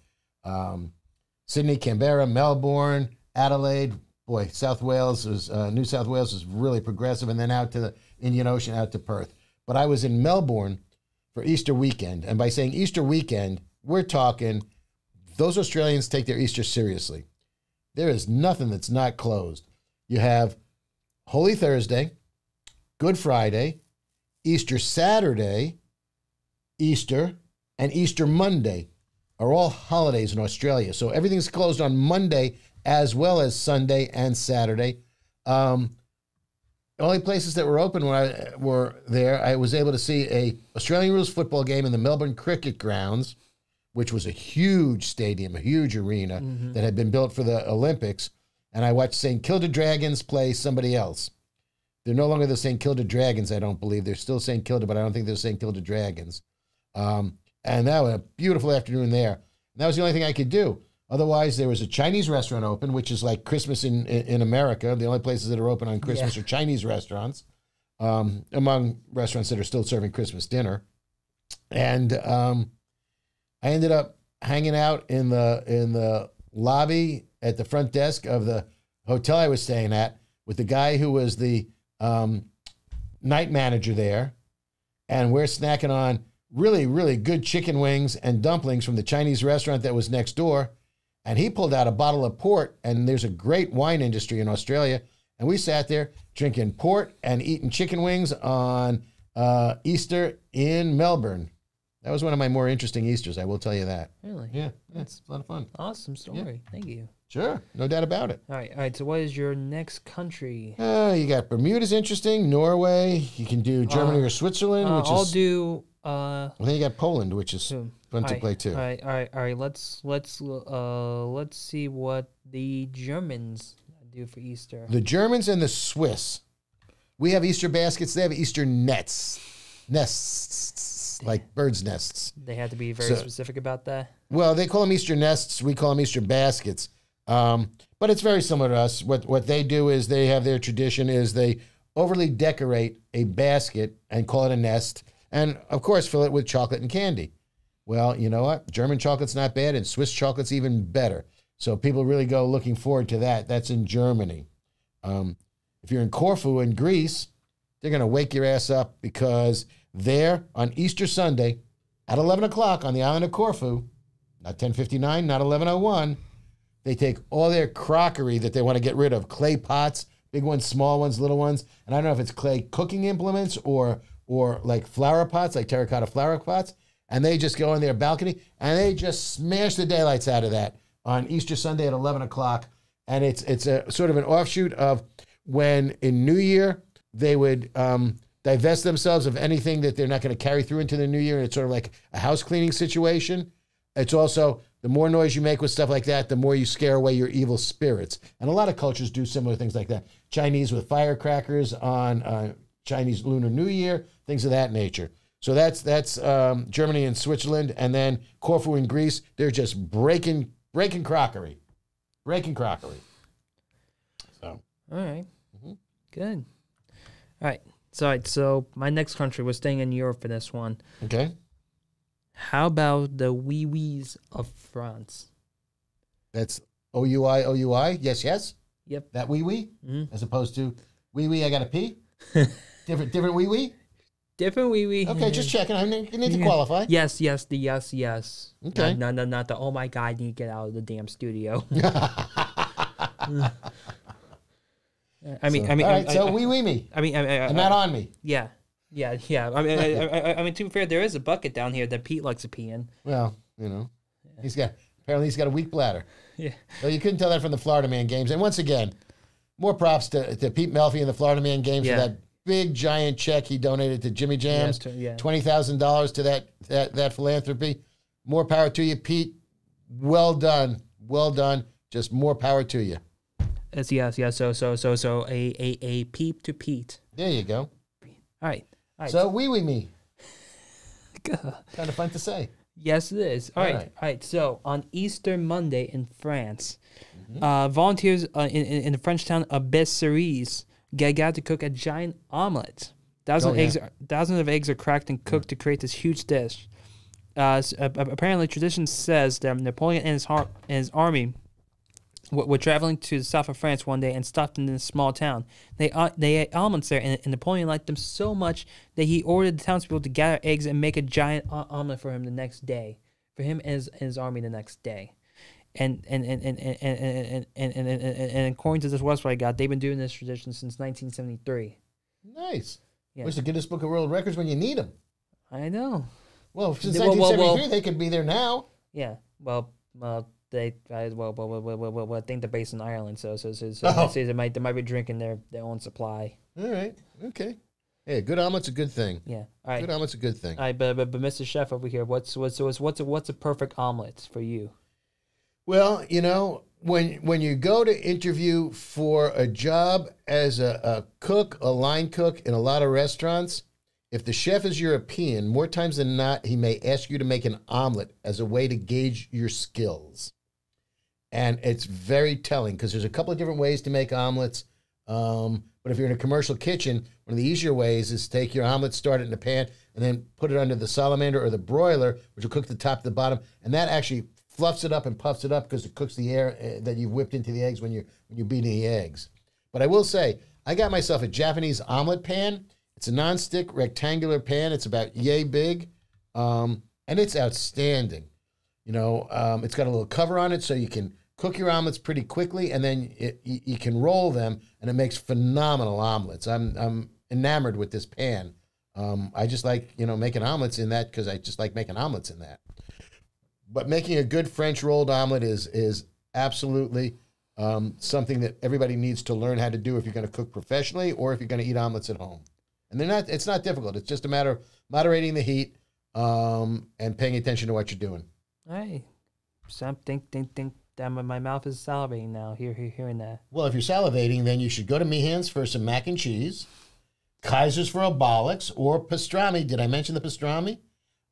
Sydney, Canberra, Melbourne, Adelaide. Boy, South Wales was, New South Wales was really progressive, and then out to the Indian Ocean, out to Perth. But I was in Melbourne for Easter weekend, and by saying Easter weekend, we're talking those Australians take their Easter seriously. There is nothing that's not closed. You have Holy Thursday, Good Friday, Easter Saturday, Easter, and Easter Monday are all holidays in Australia. So everything's closed on Monday as well as Sunday and Saturday. The only places that were open when I were there, I was able to see a Australian rules football game in the Melbourne Cricket Grounds, which was a huge stadium, a huge arena that had been built for the Olympics. And I watched St. Kilda Dragons play somebody else. They're no longer the St. Kilda Dragons, I don't believe. They're still St. Kilda, but I don't think they're St. Kilda Dragons. And that was a beautiful afternoon there. And that was the only thing I could do. Otherwise, there was a Chinese restaurant open, which is like Christmas in America. The only places that are open on Christmas are Chinese restaurants, among restaurants that are still serving Christmas dinner. And I ended up hanging out in the lobby at the front desk of the hotel I was staying at with the guy who was the night manager there. And we're snacking on really, really good chicken wings and dumplings from the Chinese restaurant that was next door. And he pulled out a bottle of port, and there's a great wine industry in Australia. And we sat there drinking port and eating chicken wings on Easter in Melbourne. That was one of my more interesting Easters, I will tell you that. Really? Yeah, it's a lot of fun. Awesome story. Yeah. Thank you. Sure, no doubt about it. All right. So what is your next country? You got Bermuda's interesting, Norway. You can do Germany or Switzerland, which I'll do. Well, then you got Poland, which is fun to play too. All right. Let's see what the Germans do for Easter. The Germans and the Swiss. We have Easter baskets. They have Easter nests, like birds' nests. They had to be very specific about that. Well, they call them Easter nests. We call them Easter baskets. But it's very similar to us. What they do is they have their tradition is they overly decorate a basket and call it a nest, and of course fill it with chocolate and candy. Well, you know what? German chocolate's not bad, and Swiss chocolate's even better. So people really go looking forward to that. That's in Germany. If you're in Corfu in Greece, they're going to wake your ass up because there on Easter Sunday at 11 o'clock on the island of Corfu, not 10:59, not 11:01, they take all their crockery that they want to get rid of, clay pots, big ones, small ones, little ones, and I don't know if it's clay cooking implements or like flower pots, like terracotta flower pots, and they just go on their balcony and they just smash the daylights out of that on Easter Sunday at 11 o'clock. And it's a sort of an offshoot of when in New Year they would divest themselves of anything that they're not going to carry through into the new year, and it's sort of like a house cleaning situation. It's also, the more noise you make with stuff like that, the more you scare away your evil spirits. And a lot of cultures do similar things like that. Chinese with firecrackers on Chinese Lunar New Year, things of that nature. So that's Germany and Switzerland. And then Corfu in Greece, they're just breaking crockery. Breaking crockery. So. All right. Good. All right. So my next country, we're staying in Europe for this one. Okay. How about the wee-wees of France? That's O-U-I? Yes? Yep. That wee-wee? Mm-hmm. As opposed to wee-wee, I gotta pee? Different wee-wee? Different wee-wee. Okay, just checking. I need to qualify. Yes. Okay. Not the, oh my God, I need to get out of the damn studio. I mean, all right, so wee-wee me. And not on me. Yeah. I mean, to be fair, there is a bucket down here that Pete likes to pee in. Well, you know, apparently he's got a weak bladder. Yeah. So you couldn't tell that from the Florida Man games. And once again, more props to Pete Melfi and the Florida Man Games Yeah. for that big giant check he donated to Jimmy Jams, Yeah. $20,000 to that philanthropy. More power to you, Pete. Well done. Just more power to you. Yes. So a peep to Pete. There you go. All right. So me. Kind of fun to say. Yes, it is. All right. All right. So on Easter Monday in France, volunteers in the French town of Besseries got to cook a giant omelet. Thousands of eggs are cracked and cooked to create this huge dish. Apparently, tradition says that Napoleon and his army were traveling to the south of France one day and stopped in this small town. They ate omelets there, and Napoleon liked them so much that he ordered the townspeople to gather eggs and make a giant omelet for him the next day, for him and his army the next day. And according to this website I got, they've been doing this tradition since 1973. Nice. Yeah. Where's the Guinness Book of World Records when you need them? I know. Well, since 1973, they could be there now. Yeah. Well, I think they're based in Ireland, so they might be drinking their own supply. All right. Okay. Hey, a good omelet's a good thing. Yeah. All right. Good omelet's a good thing. All right, but Mr. Chef over here, what's a perfect omelet for you? Well, when you go to interview for a job as a cook, a line cook in a lot of restaurants, if the chef is European, more times than not, he may ask you to make an omelet as a way to gauge your skills. And it's very telling because there's a couple of different ways to make omelets. But if you're in a commercial kitchen, one of the easier ways is take your omelet, start it in a pan, and then put it under the salamander or the broiler, which will cook the top to the bottom. And that actually fluffs it up and puffs it up because it cooks the air that you've whipped into the eggs when you're beating the eggs. But I will say, I got myself a Japanese omelet pan. It's a nonstick rectangular pan. It's about yay big, and it's outstanding. It's got a little cover on it so you can cook your omelets pretty quickly, and then you can roll them, and it makes phenomenal omelets. I'm enamored with this pan. I just like making omelets in that because I just like making omelets in that. But making a good French rolled omelet is absolutely something that everybody needs to learn how to do if you're going to cook professionally or if you're going to eat omelets at home. And it's not difficult. It's just a matter of moderating the heat and paying attention to what you're doing. Hey, think. My mouth is salivating now. Hearing that. Well, if you're salivating, then you should go to Meehan's for some mac and cheese, Kaiser's for a Bollox, or pastrami. Did I mention the pastrami?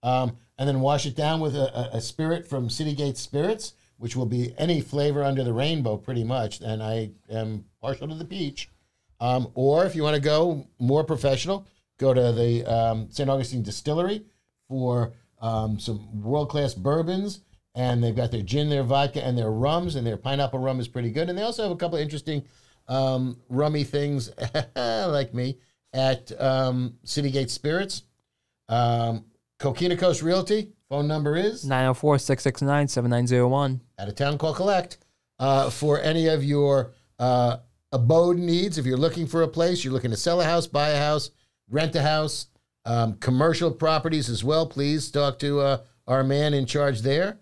And then wash it down with a spirit from Citygate Spirits, which will be any flavor under the rainbow pretty much. And I am partial to the peach. Or if you want to go more professional, go to the St. Augustine Distillery for some world-class bourbons. And they've got their gin, their vodka, and their rums, and their pineapple rum is pretty good. And they also have a couple of interesting rummy things, like me, at Citygate Spirits. Coquina Coast Realty, phone number is 904-669-7901. Out of town, call collect. For any of your abode needs, if you're looking for a place, you're looking to sell a house, buy a house, rent a house, commercial properties as well, please talk to our man in charge there.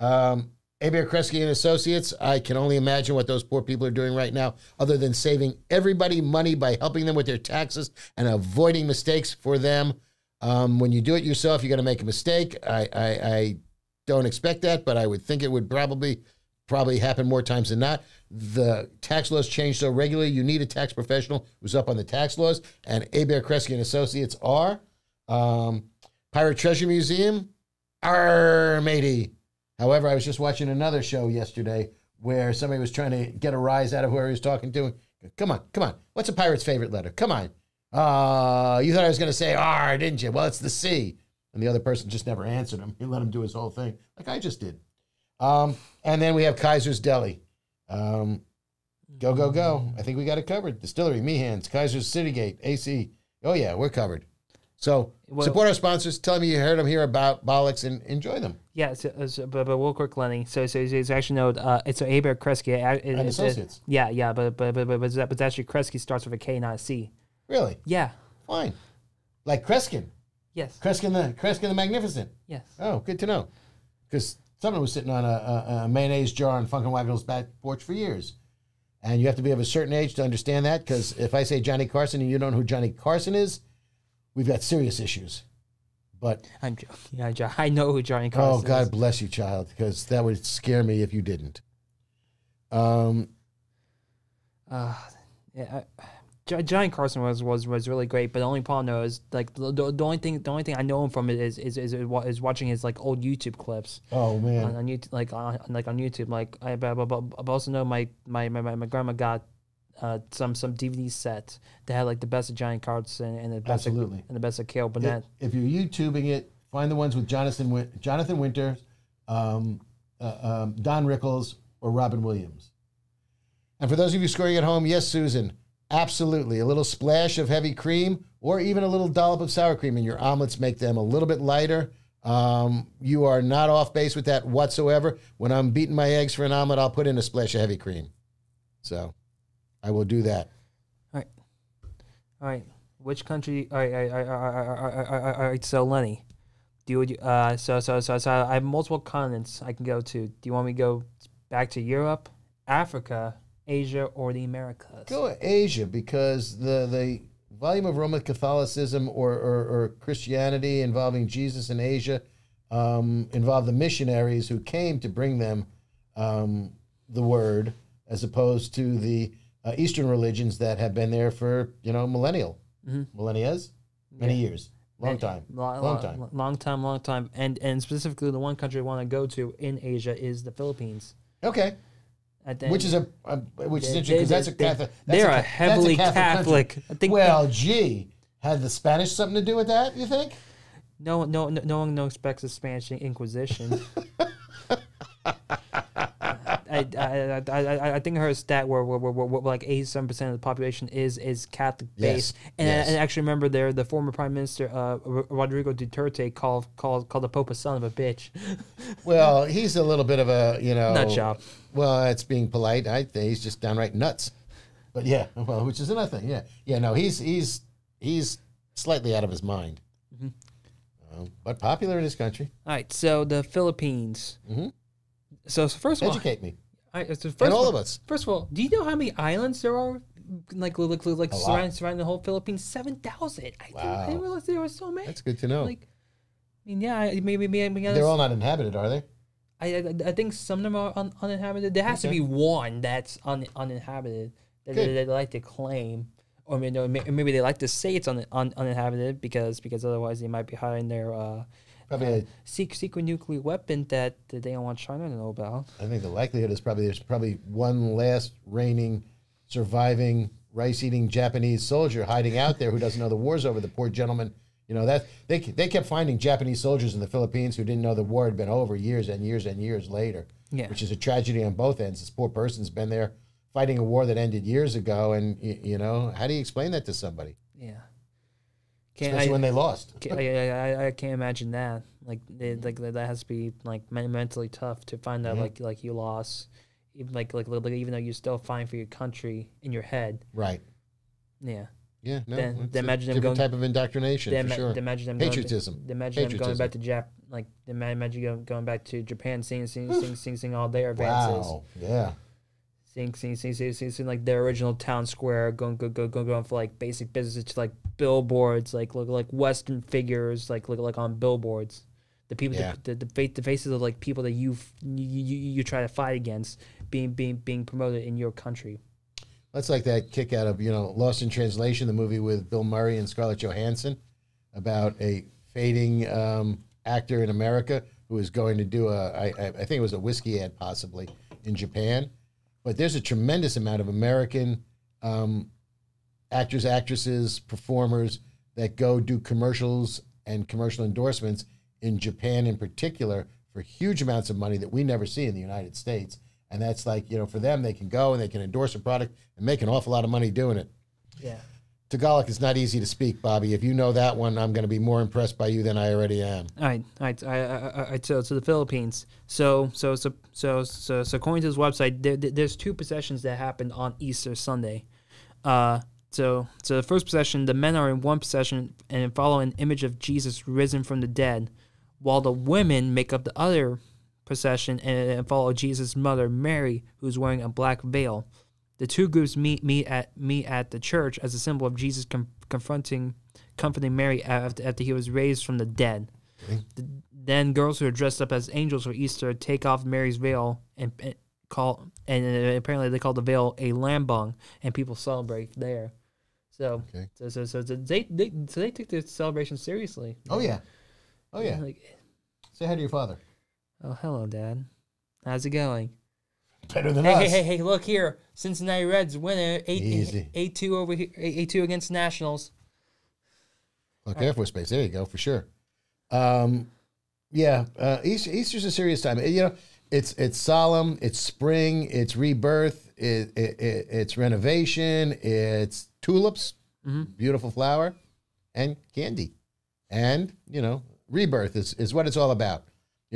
Aber Kresge and Associates, I can only imagine what those poor people are doing right now, other than saving everybody money by helping them with their taxes and avoiding mistakes for them. When you do it yourself, you're going to make a mistake. I don't expect that, but I would think it would probably happen more times than not. The tax laws change so regularly, you need a tax professional who's up on the tax laws, and Aber Kresge and Associates are. Pirate Treasure Museum, matey. However, I was just watching another show yesterday where somebody was trying to get a rise out of whoever he was talking to. Come on. What's a pirate's favorite letter? Come on. You thought I was going to say R, didn't you? Well, it's the C. And the other person just never answered him. He let him do his whole thing, like I just did. And then we have Kaiser's Deli. Go. I think we got it covered. Distillery, Meehan's, Kaiser's Citygate, AC. Oh, yeah, we're covered. So support our sponsors. Tell them you heard them here about Bollox and enjoy them. Yeah, but real quick, Lenny. So it's actually it's Aber Kresge and Associates. Yeah, but actually Kresge starts with a K, not a C. Really? Yeah. Fine. Like Kreskin. Yes. Kreskin the Magnificent. Yes. Oh, good to know. Because someone was sitting on a mayonnaise jar on Funkin' Wagnall's back porch for years. And you have to be of a certain age to understand that, because if I say Johnny Carson and you don't know who Johnny Carson is, we've got serious issues. But I'm joking. Yeah, I know who Johnny Carson oh, God is. bless you, child, because that would scare me if you didn't. Johnny Carson was really great, but the only problem though is like the only thing I know him from is watching his like old YouTube clips. Oh man, on YouTube, on YouTube, like I also know my grandma got some DVD set that had like the best of Johnny Carson and the best absolutely, and the best of Cale Burnett. If you're YouTubing it, find the ones with Jonathan Winters, Don Rickles, or Robin Williams. And for those of you scoring at home, yes, Susan, absolutely. A little splash of heavy cream or even a little dollop of sour cream in your omelets make them a little bit lighter. You are not off base with that whatsoever. When I'm beating my eggs for an omelet, I'll put in a splash of heavy cream. So I will do that. All right. Which country? All right. So Lenny, so I have multiple continents I can go to. Do you want me to go back to Europe, Africa, Asia, or the Americas? Go Asia, because the volume of Roman Catholicism or Christianity involving Jesus in Asia involved the missionaries who came to bring them the word, as opposed to the Eastern religions that have been there for millennias, many years, long time, and specifically the one country I want to go to in Asia is the Philippines. Okay. Which is interesting, because that's a Catholic. They're a heavily Catholic. I think. Well, gee, had the Spanish something to do with that? You think? No one expects the Spanish Inquisition. I think I heard a stat where like 87% of the population is Catholic based, and I actually remember the former Prime Minister Rodrigo Duterte called the Pope a son of a bitch. Well, he's a little bit of a nut job. Well, it's being polite. I think he's just downright nuts. But yeah, well, which is another thing. Yeah. No, he's slightly out of his mind. Mm-hmm. But popular in his country. All right, so the Philippines. Mm-hmm. So first of all, educate me. All of us. First of all, do you know how many islands there are? Like surrounding the whole Philippines? 7,000. Wow. I didn't realize there were so many. That's good to know. Like, I mean, yeah, maybe they're all not inhabited, are they? I think some of them are uninhabited. There has to be one that's uninhabited that they like to claim, or maybe they like to say it's uninhabited because otherwise they might be hiding their probably a secret nuclear weapon that they don't want China to know about. I think the likelihood is there's probably one last reigning, surviving, rice-eating Japanese soldier hiding out there who doesn't know the war's over. The poor gentleman, that they kept finding Japanese soldiers in the Philippines who didn't know the war had been over years and years and years later. Yeah. Which is a tragedy on both ends. This poor person's been there fighting a war that ended years ago, and how do you explain that to somebody? Yeah. Especially when they lost. I can't imagine that. Like that has to be like mentally tough to find out like you lost, even though you're still fighting for your country in your head. Right. Yeah. Yeah. No. Then imagine them different type of indoctrination for sure. Imagine them patriotism. Imagine them going back to imagine going back to Japan, seeing all their advances. Wow. Yeah. Seeing like their original town square going for like basic business to like billboards, like Western figures, like on billboards. The people, the faces of like people that you try to fight against being promoted in your country. That's like that kick out of Lost in Translation, the movie with Bill Murray and Scarlett Johansson, about a fading actor in America who is going to do I think it was a whiskey ad possibly in Japan. But there's a tremendous amount of American actors, actresses, performers that go do commercials and commercial endorsements in Japan in particular for huge amounts of money that we never see in the United States. And that's like, for them, they can go and they can endorse a product and make an awful lot of money doing it. Yeah. Tagalog is not easy to speak, Bobby. If you know that one, I'm going to be more impressed by you than I already am. All right. So the Philippines. So according to this website, there's two processions that happened on Easter Sunday. So the first procession, the men are in one procession and follow an image of Jesus risen from the dead, while the women make up the other procession and follow Jesus' mother, Mary, who's wearing a black veil. The two groups meet at the church as a symbol of Jesus comforting Mary after he was raised from the dead. Okay. Then girls who are dressed up as angels for Easter take off Mary's veil and apparently they call the veil a lambong, and people celebrate there. So Okay. so they take their celebration seriously. Oh yeah. Oh yeah. Like, Say hi to your father. oh, hello, Dad. How's it going? Better than us. Hey! Look here, Cincinnati Reds winner, Easy. 8-2 over here, 8-2 against Nationals. Look, Air Force Base. There you go, for sure. Easter's a serious time. It's solemn. It's spring. It's rebirth. It's renovation. It's tulips, beautiful flower, and candy, and rebirth is what it's all about.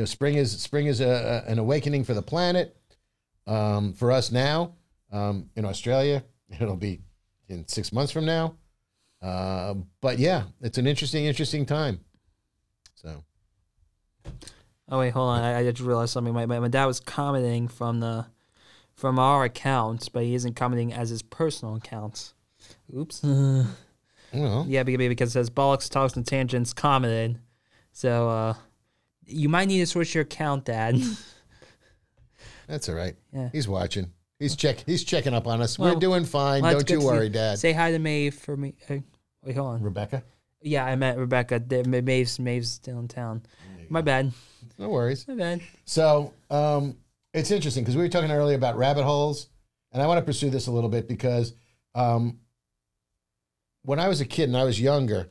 Spring is an awakening for the planet. For us now, in Australia, it'll be in 6 months from now. But yeah, it's an interesting time. So. Oh wait, hold on. I just realized something. My dad was commenting from our accounts, but he isn't commenting as his personal accounts. Oops. Well. Yeah, because it says Bollox Talks and Tangents commented. So you might need to switch your account, Dad. That's all right. Yeah. He's watching. He's checking up on us. Well, We're doing fine. Don't you worry, Dad. Say hi to Maeve for me. Wait, hold on. Rebecca? Yeah, I met Rebecca. Maeve's still in town. My bad. No worries. My bad. So it's interesting because we were talking earlier about rabbit holes, and I want to pursue this a little bit because when I was a kid and I was younger,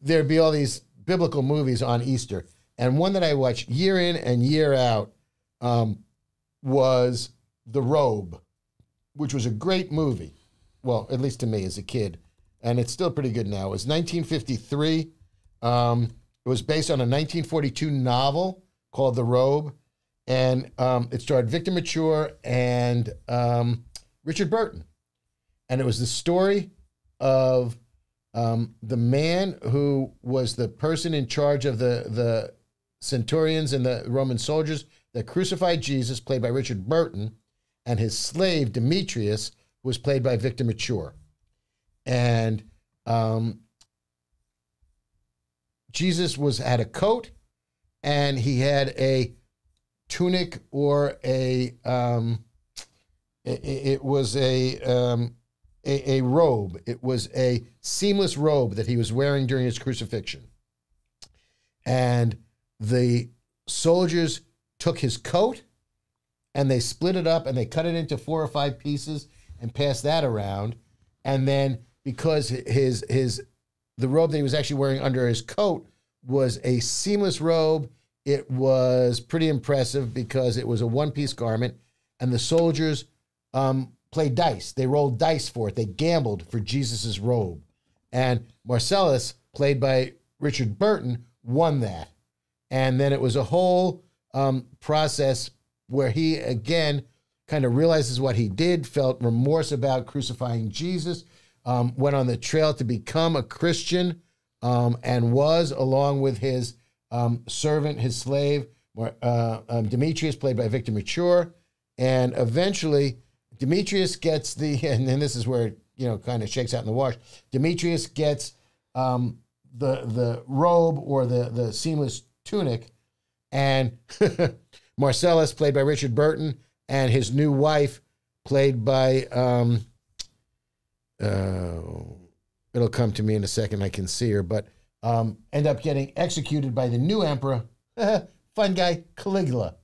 there'd be all these biblical movies on Easter. And one that I watched year in and year out was The Robe, which was a great movie. Well, at least to me as a kid. And it's still pretty good now. It was 1953. It was based on a 1942 novel called The Robe. And it starred Victor Mature and Richard Burton. And it was the story of the man who was the person in charge of the centurions and the Roman soldiers that crucified Jesus, played by Richard Burton, and his slave, Demetrius, was played by Victor Mature. And Jesus had a coat, and he had a tunic or it was a robe. It was a seamless robe that he was wearing during his crucifixion. And the soldiers took his coat and they split it up and they cut it into 4 or 5 pieces and passed that around. And then because the robe that he was actually wearing under his coat was a seamless robe, it was pretty impressive because it was a one-piece garment, and the soldiers played dice. They rolled dice for it. They gambled for Jesus's robe. And Marcellus, played by Richard Burton, won that. And then it was a whole process where he, again, kind of realizes what he did, felt remorse about crucifying Jesus, went on the trail to become a Christian, and was, along with his servant, his slave, Demetrius, played by Victor Mature. And eventually, Demetrius gets and this is where it kind of shakes out in the wash. Demetrius gets the robe or the seamless tunic, and Marcellus, played by Richard Burton, and his new wife, played by it'll come to me in a second. I can see her, but end up getting executed by the new emperor, fun guy, Caligula.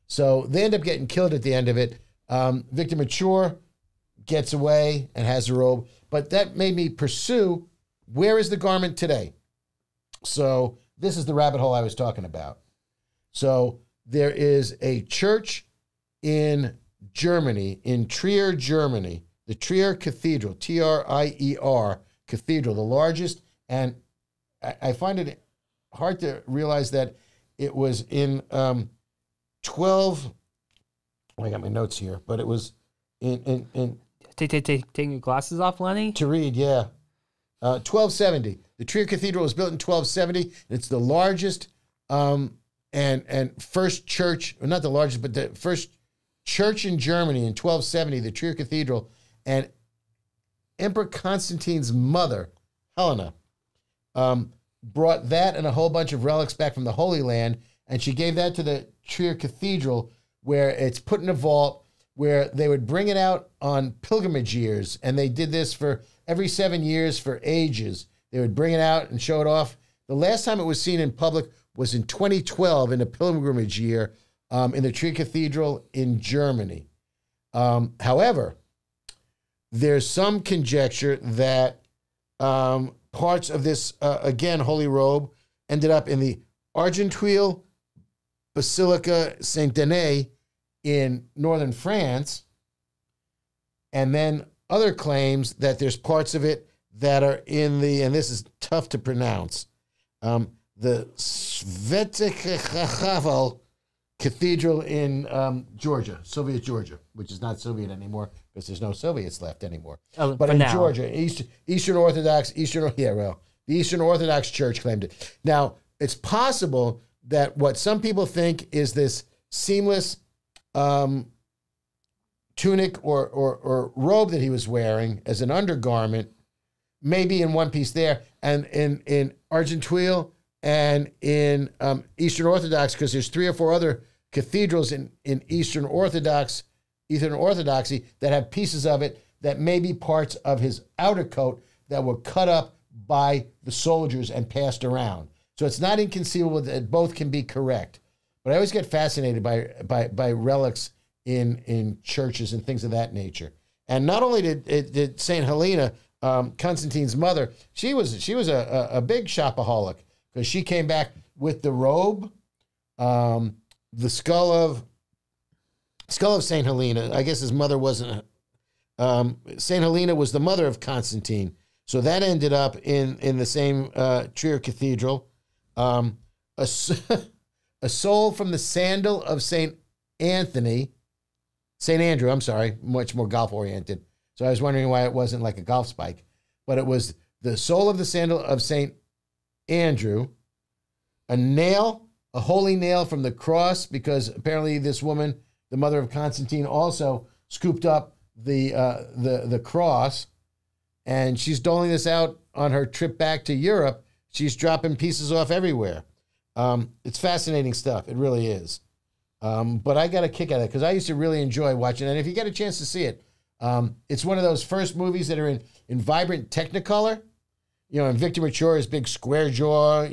So they end up getting killed at the end of it. Victor Mature gets away and has the robe, but that made me pursue, where is the garment today? So this is the rabbit hole I was talking about. So there is a church in Germany, in Trier, Germany, the Trier Cathedral, Trier Cathedral, the largest, and I find it hard to realize that it was in 12, I got my notes here, but it was in Taking your glasses off, Lenny? to read, yeah. 1270. The Trier Cathedral was built in 1270. It's the largest and first church, not the largest, but the first church in Germany in 1270, the Trier Cathedral, and Emperor Constantine's mother, Helena, brought that and a whole bunch of relics back from the Holy Land, and she gave that to the Trier Cathedral, where it's put in a vault, where they would bring it out on pilgrimage years, and they did this for every 7 years for ages. They would bring it out and show it off. The last time it was seen in public was in 2012 in a pilgrimage year in the Trier Cathedral in Germany. However, there's some conjecture that parts of this, again, Holy Robe ended up in the Argenteuil Basilica Saint-Denis in northern France, and then other claims that there's parts of it that are in the, and this is tough to pronounce, the Svetikaval Cathedral in Georgia, Soviet Georgia, which is not Soviet anymore because there's no Soviets left anymore. But in now. Georgia, Eastern Orthodox, the Eastern Orthodox Church claimed it. Now, it's possible that what some people think is this seamless tunic or robe that he was wearing as an undergarment, maybe in one piece there, and in Argenteuil and in Eastern Orthodox, because there's 3 or 4 other cathedrals in Eastern Orthodoxy that have pieces of it that may be parts of his outer coat that were cut up by the soldiers and passed around. So it's not inconceivable that both can be correct. But I always get fascinated by relics in churches and things of that nature. And not only did Saint Helena, Constantine's mother, she was a big shopaholic, because she came back with the robe, the skull of Saint Helena. I guess his mother wasn't. Saint Helena was the mother of Constantine, so that ended up in the same Trier Cathedral. A soul from the sandal of Saint Andrew, I'm sorry, much more golf oriented. So I was wondering why it wasn't like a golf spike, but it was the sole of the sandal of Saint Andrew, a nail, a holy nail from the cross, because apparently this woman, the mother of Constantine, also scooped up the cross, and she's doling this out on her trip back to Europe. She's dropping pieces off everywhere. It's fascinating stuff. It really is. But I got a kick out of it because I used to really enjoy watching it. And if you get a chance to see it, it's one of those first movies that are in vibrant Technicolor. You know, and Victor Mature's big square jaw,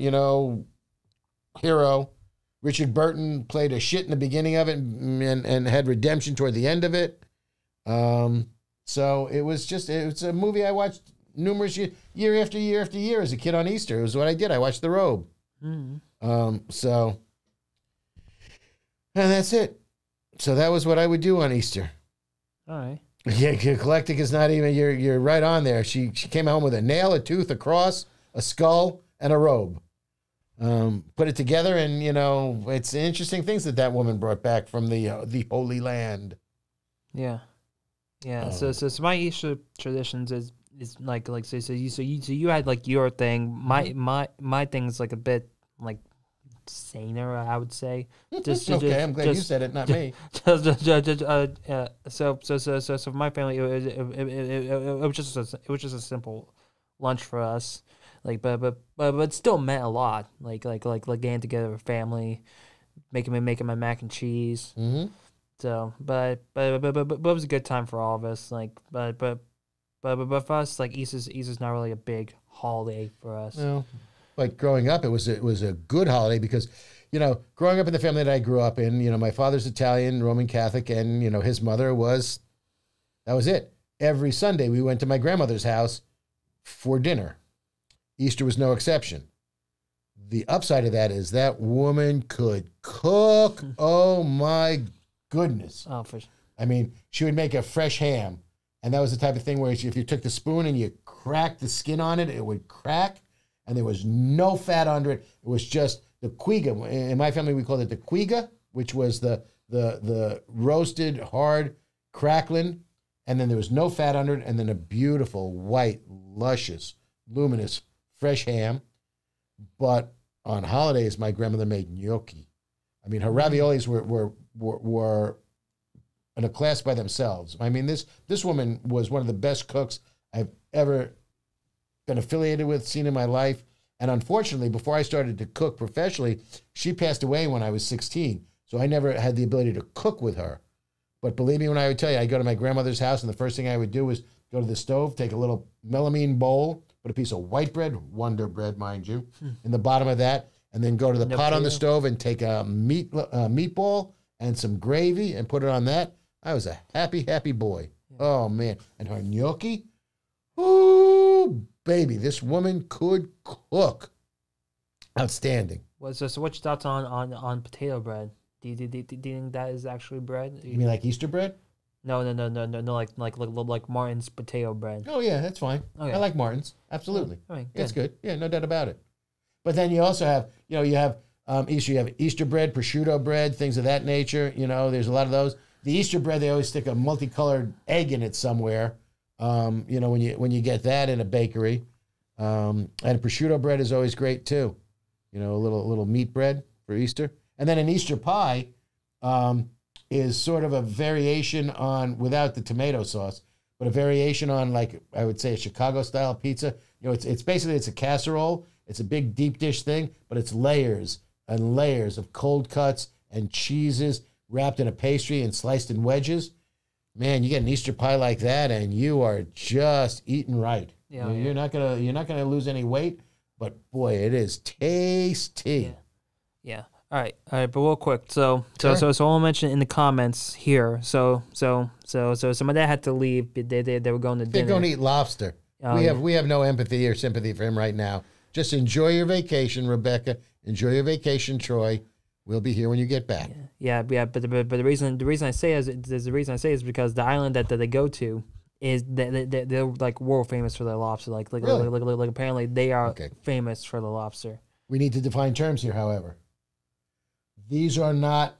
hero. Richard Burton played a shit in the beginning of it and had redemption toward the end of it. So it's a movie I watched numerous year after year after year as a kid on Easter. It was what I did. I watched The Robe. Mm-hmm. And that's it. So that was what I would do on Easter. All right. Yeah, eclectic is not even, you're right on there. She came home with a nail, a tooth, a cross, a skull, and a robe. Put it together, and, it's interesting things that woman brought back from the Holy Land. Yeah. Yeah. So my Easter traditions is like so you had like your thing. My thing's like a bit like saner, I would say. Okay, I'm glad you said it, not me. So for my family, it was just a simple lunch for us. Like, but it still meant a lot. Like getting together with family, making my mac and cheese. Mm-hmm. So, but it was a good time for all of us. Like, but for us, like Easter's not really a big holiday for us. No. Like growing up, it was a good holiday because, growing up in the family that I grew up in, my father's Italian, Roman Catholic, and, his mother that was it. Every Sunday we went to my grandmother's house for dinner. Easter was no exception. The upside of that is that woman could cook. Oh my goodness. Oh, for sure. I mean, she would make a fresh ham. And that was the type of thing where if you took the spoon and you cracked the skin on it, it would crack. And there was no fat under it. It was just the quiga. In my family, we called it the quiga, which was the roasted, hard crackling. And then there was no fat under it. And then a beautiful, white, luscious, luminous, fresh ham. But on holidays, my grandmother made gnocchi. I mean, her raviolis were in a class by themselves. I mean, this woman was one of the best cooks I've ever been affiliated with, seen in my life. And unfortunately, before I started to cook professionally, she passed away when I was 16. So I never had the ability to cook with her. But believe me when I would tell you, I'd go to my grandmother's house, and the first thing I would do was go to the stove, take a little melamine bowl, put a piece of white bread, Wonder Bread, mind you, in the bottom of that, and then go to the pot on the stove and take a meatball and some gravy and put it on that. I was a happy, happy boy. Yeah. Oh, man. And her gnocchi, ooh, baby, this woman could cook. Outstanding. So what's your thoughts on potato bread? Do you think that is actually bread? You mean like Easter bread? No, like Martin's potato bread. Oh yeah, that's fine. Okay. I like Martin's. Absolutely. All right, it's good. Yeah, no doubt about it. But then you also have, Easter. You have Easter bread, prosciutto bread, things of that nature. There's a lot of those. The Easter bread, they always stick a multicolored egg in it somewhere. When you get that in a bakery, and prosciutto bread is always great too. A little meat bread for Easter. And then an Easter pie is sort of a variation on, without the tomato sauce, but a variation on, like, I would say, a Chicago-style pizza. It's basically a casserole. It's a big deep dish thing, but it's layers and layers of cold cuts and cheeses wrapped in a pastry and sliced in wedges. Man, you get an Easter pie like that, and you are just eating right. Yeah, you're not gonna lose any weight, but boy, it is tasty. Yeah. All right, but real quick. So I'll mention in the comments here. So my dad had to leave. They were going to dinner. They're going to eat lobster. We have no empathy or sympathy for him right now. Just enjoy your vacation, Rebecca. Enjoy your vacation, Troy. We'll be here when you get back. Yeah. But the reason I say is because the island that they go to is they're like world famous for their lobster. Like apparently they are famous for the lobster. We need to define terms here, however. These are not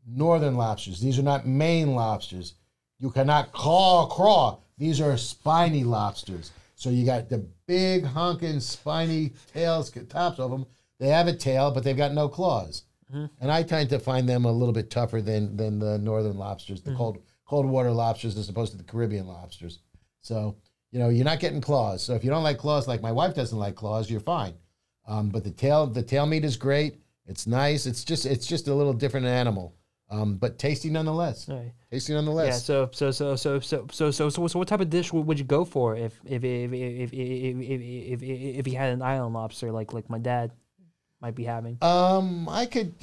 northern lobsters. These are not Maine lobsters. You cannot craw. These are spiny lobsters. So you got the big honking spiny tails, tops of them. They have a tail, but they've got no claws. Mm-hmm. And I tend to find them a little bit tougher than the northern lobsters, the cold water lobsters as opposed to the Caribbean lobsters. So, you're not getting claws. So if you don't like claws, like my wife doesn't like claws, you're fine. But the tail meat is great. It's nice. It's just a little different animal, but tasty nonetheless. Right. Tasty nonetheless. Yeah. So what type of dish would you go for if you had an island lobster like my dad might be having? I could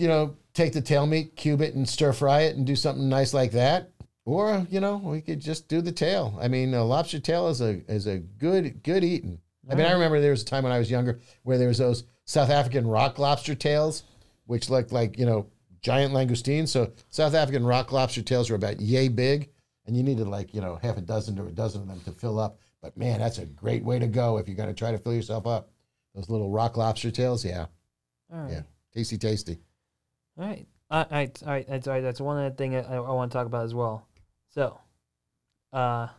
take the tail meat, cube it, and stir fry it, and do something nice like that. Or we could just do the tail. I mean, a lobster tail is a good eating. I mean, I remember there was a time when I was younger where there was those South African rock lobster tails, which looked like, giant langoustines. So South African rock lobster tails were about yay big, and you needed half a dozen to a dozen of them to fill up. But man, that's a great way to go if you're going to try to fill yourself up. Those little rock lobster tails, yeah. All right. Yeah, tasty. All right. That's one other thing I want to talk about as well. So, as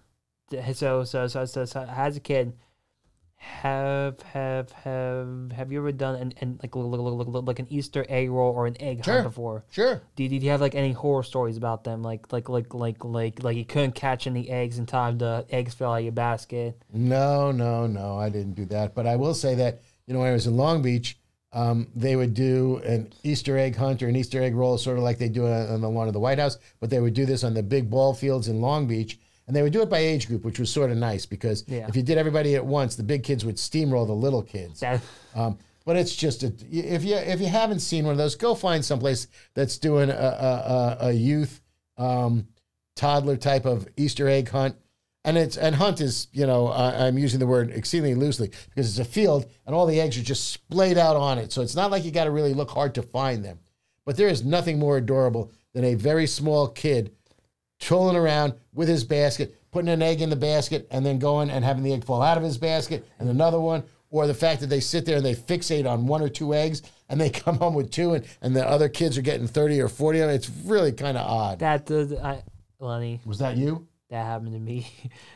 a kid, have you ever done like an Easter egg roll or an egg hunt before? Sure. Did you have any horror stories about them? Like you couldn't catch any eggs in time, the eggs fell out of your basket? No, I didn't do that. But I will say that when I was in Long Beach, they would do an Easter egg hunt or an Easter egg roll, sort of like they do on the lawn of the White House. But they would do this on the big ball fields in Long Beach. And they would do it by age group, which was sort of nice because if you did everybody at once, the big kids would steamroll the little kids. But it's just if you haven't seen one of those, go find someplace that's doing a youth toddler type of Easter egg hunt. And hunt is, I'm using the word exceedingly loosely because it's a field and all the eggs are just splayed out on it. So it's not like you got to really look hard to find them. But there is nothing more adorable than a very small kid trolling around with his basket, putting an egg in the basket, and then going and having the egg fall out of his basket, and another one, or the fact that they sit there and they fixate on one or two eggs, and they come home with two, and the other kids are getting 30 or 40 of them. It's really kind of odd. Lenny. Was that you? That happened to me.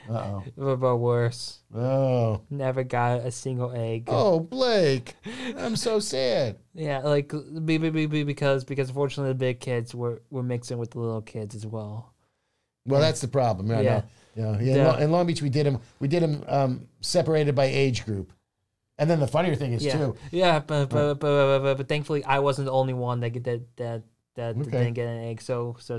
Uh-oh. But worse. Oh. Never got a single egg. Oh, Blake. I'm so sad. Yeah, because unfortunately the big kids were mixing with the little kids as well. Well, that's the problem. Yeah. Yeah. In Long Beach, we did them separated by age group. And then the funnier thing is too. Yeah, but thankfully I wasn't the only one that didn't get an egg. So I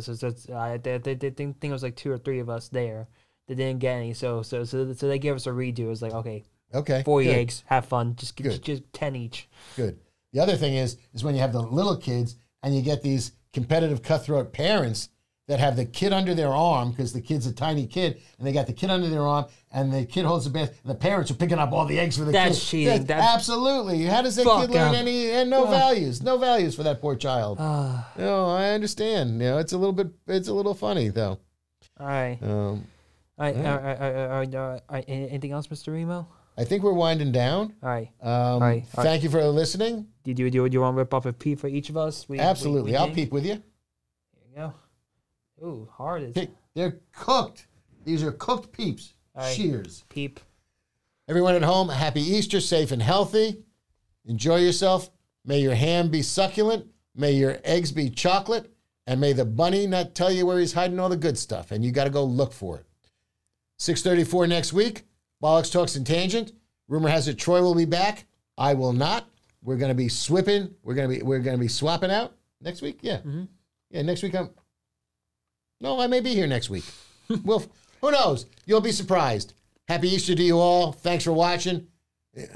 think it was like 2 or 3 of us there that didn't get any. So they gave us a redo. It was like, okay, 40 good. eggs, have fun, just 10 each. Good. The other thing is when you have the little kids and you get these competitive cutthroat parents that have the kid under their arm because the kid's a tiny kid and they got the kid under their arm and the kid holds the basket and the parents are picking up all the eggs for the kid. That's cheating. Absolutely. How does that kid learn no values? No values for that poor child. I understand. It's a little funny though. All right. Anything else, Mr. Remo? I think we're winding down. All right. Thank you for listening. Do you want to rip off a peep for each of us? Absolutely. I'll peep with you. There you go. Ooh, hard as... They're cooked. These are cooked peeps. Right. Cheers. Peep. Everyone at home, happy Easter, safe and healthy. Enjoy yourself. May your ham be succulent. May your eggs be chocolate. And may the bunny not tell you where he's hiding all the good stuff. And you got to go look for it. 6:34 next week. Bollox Talks and Tangent. Rumor has it Troy will be back. I will not. We're going to be swipping. We're going to be swapping out next week. Yeah. Mm-hmm. Yeah, next week No, I may be here next week. Well, who knows? You'll be surprised. Happy Easter to you all. Thanks for watching.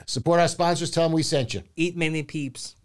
Support our sponsors. Tell them we sent you. Eat many peeps.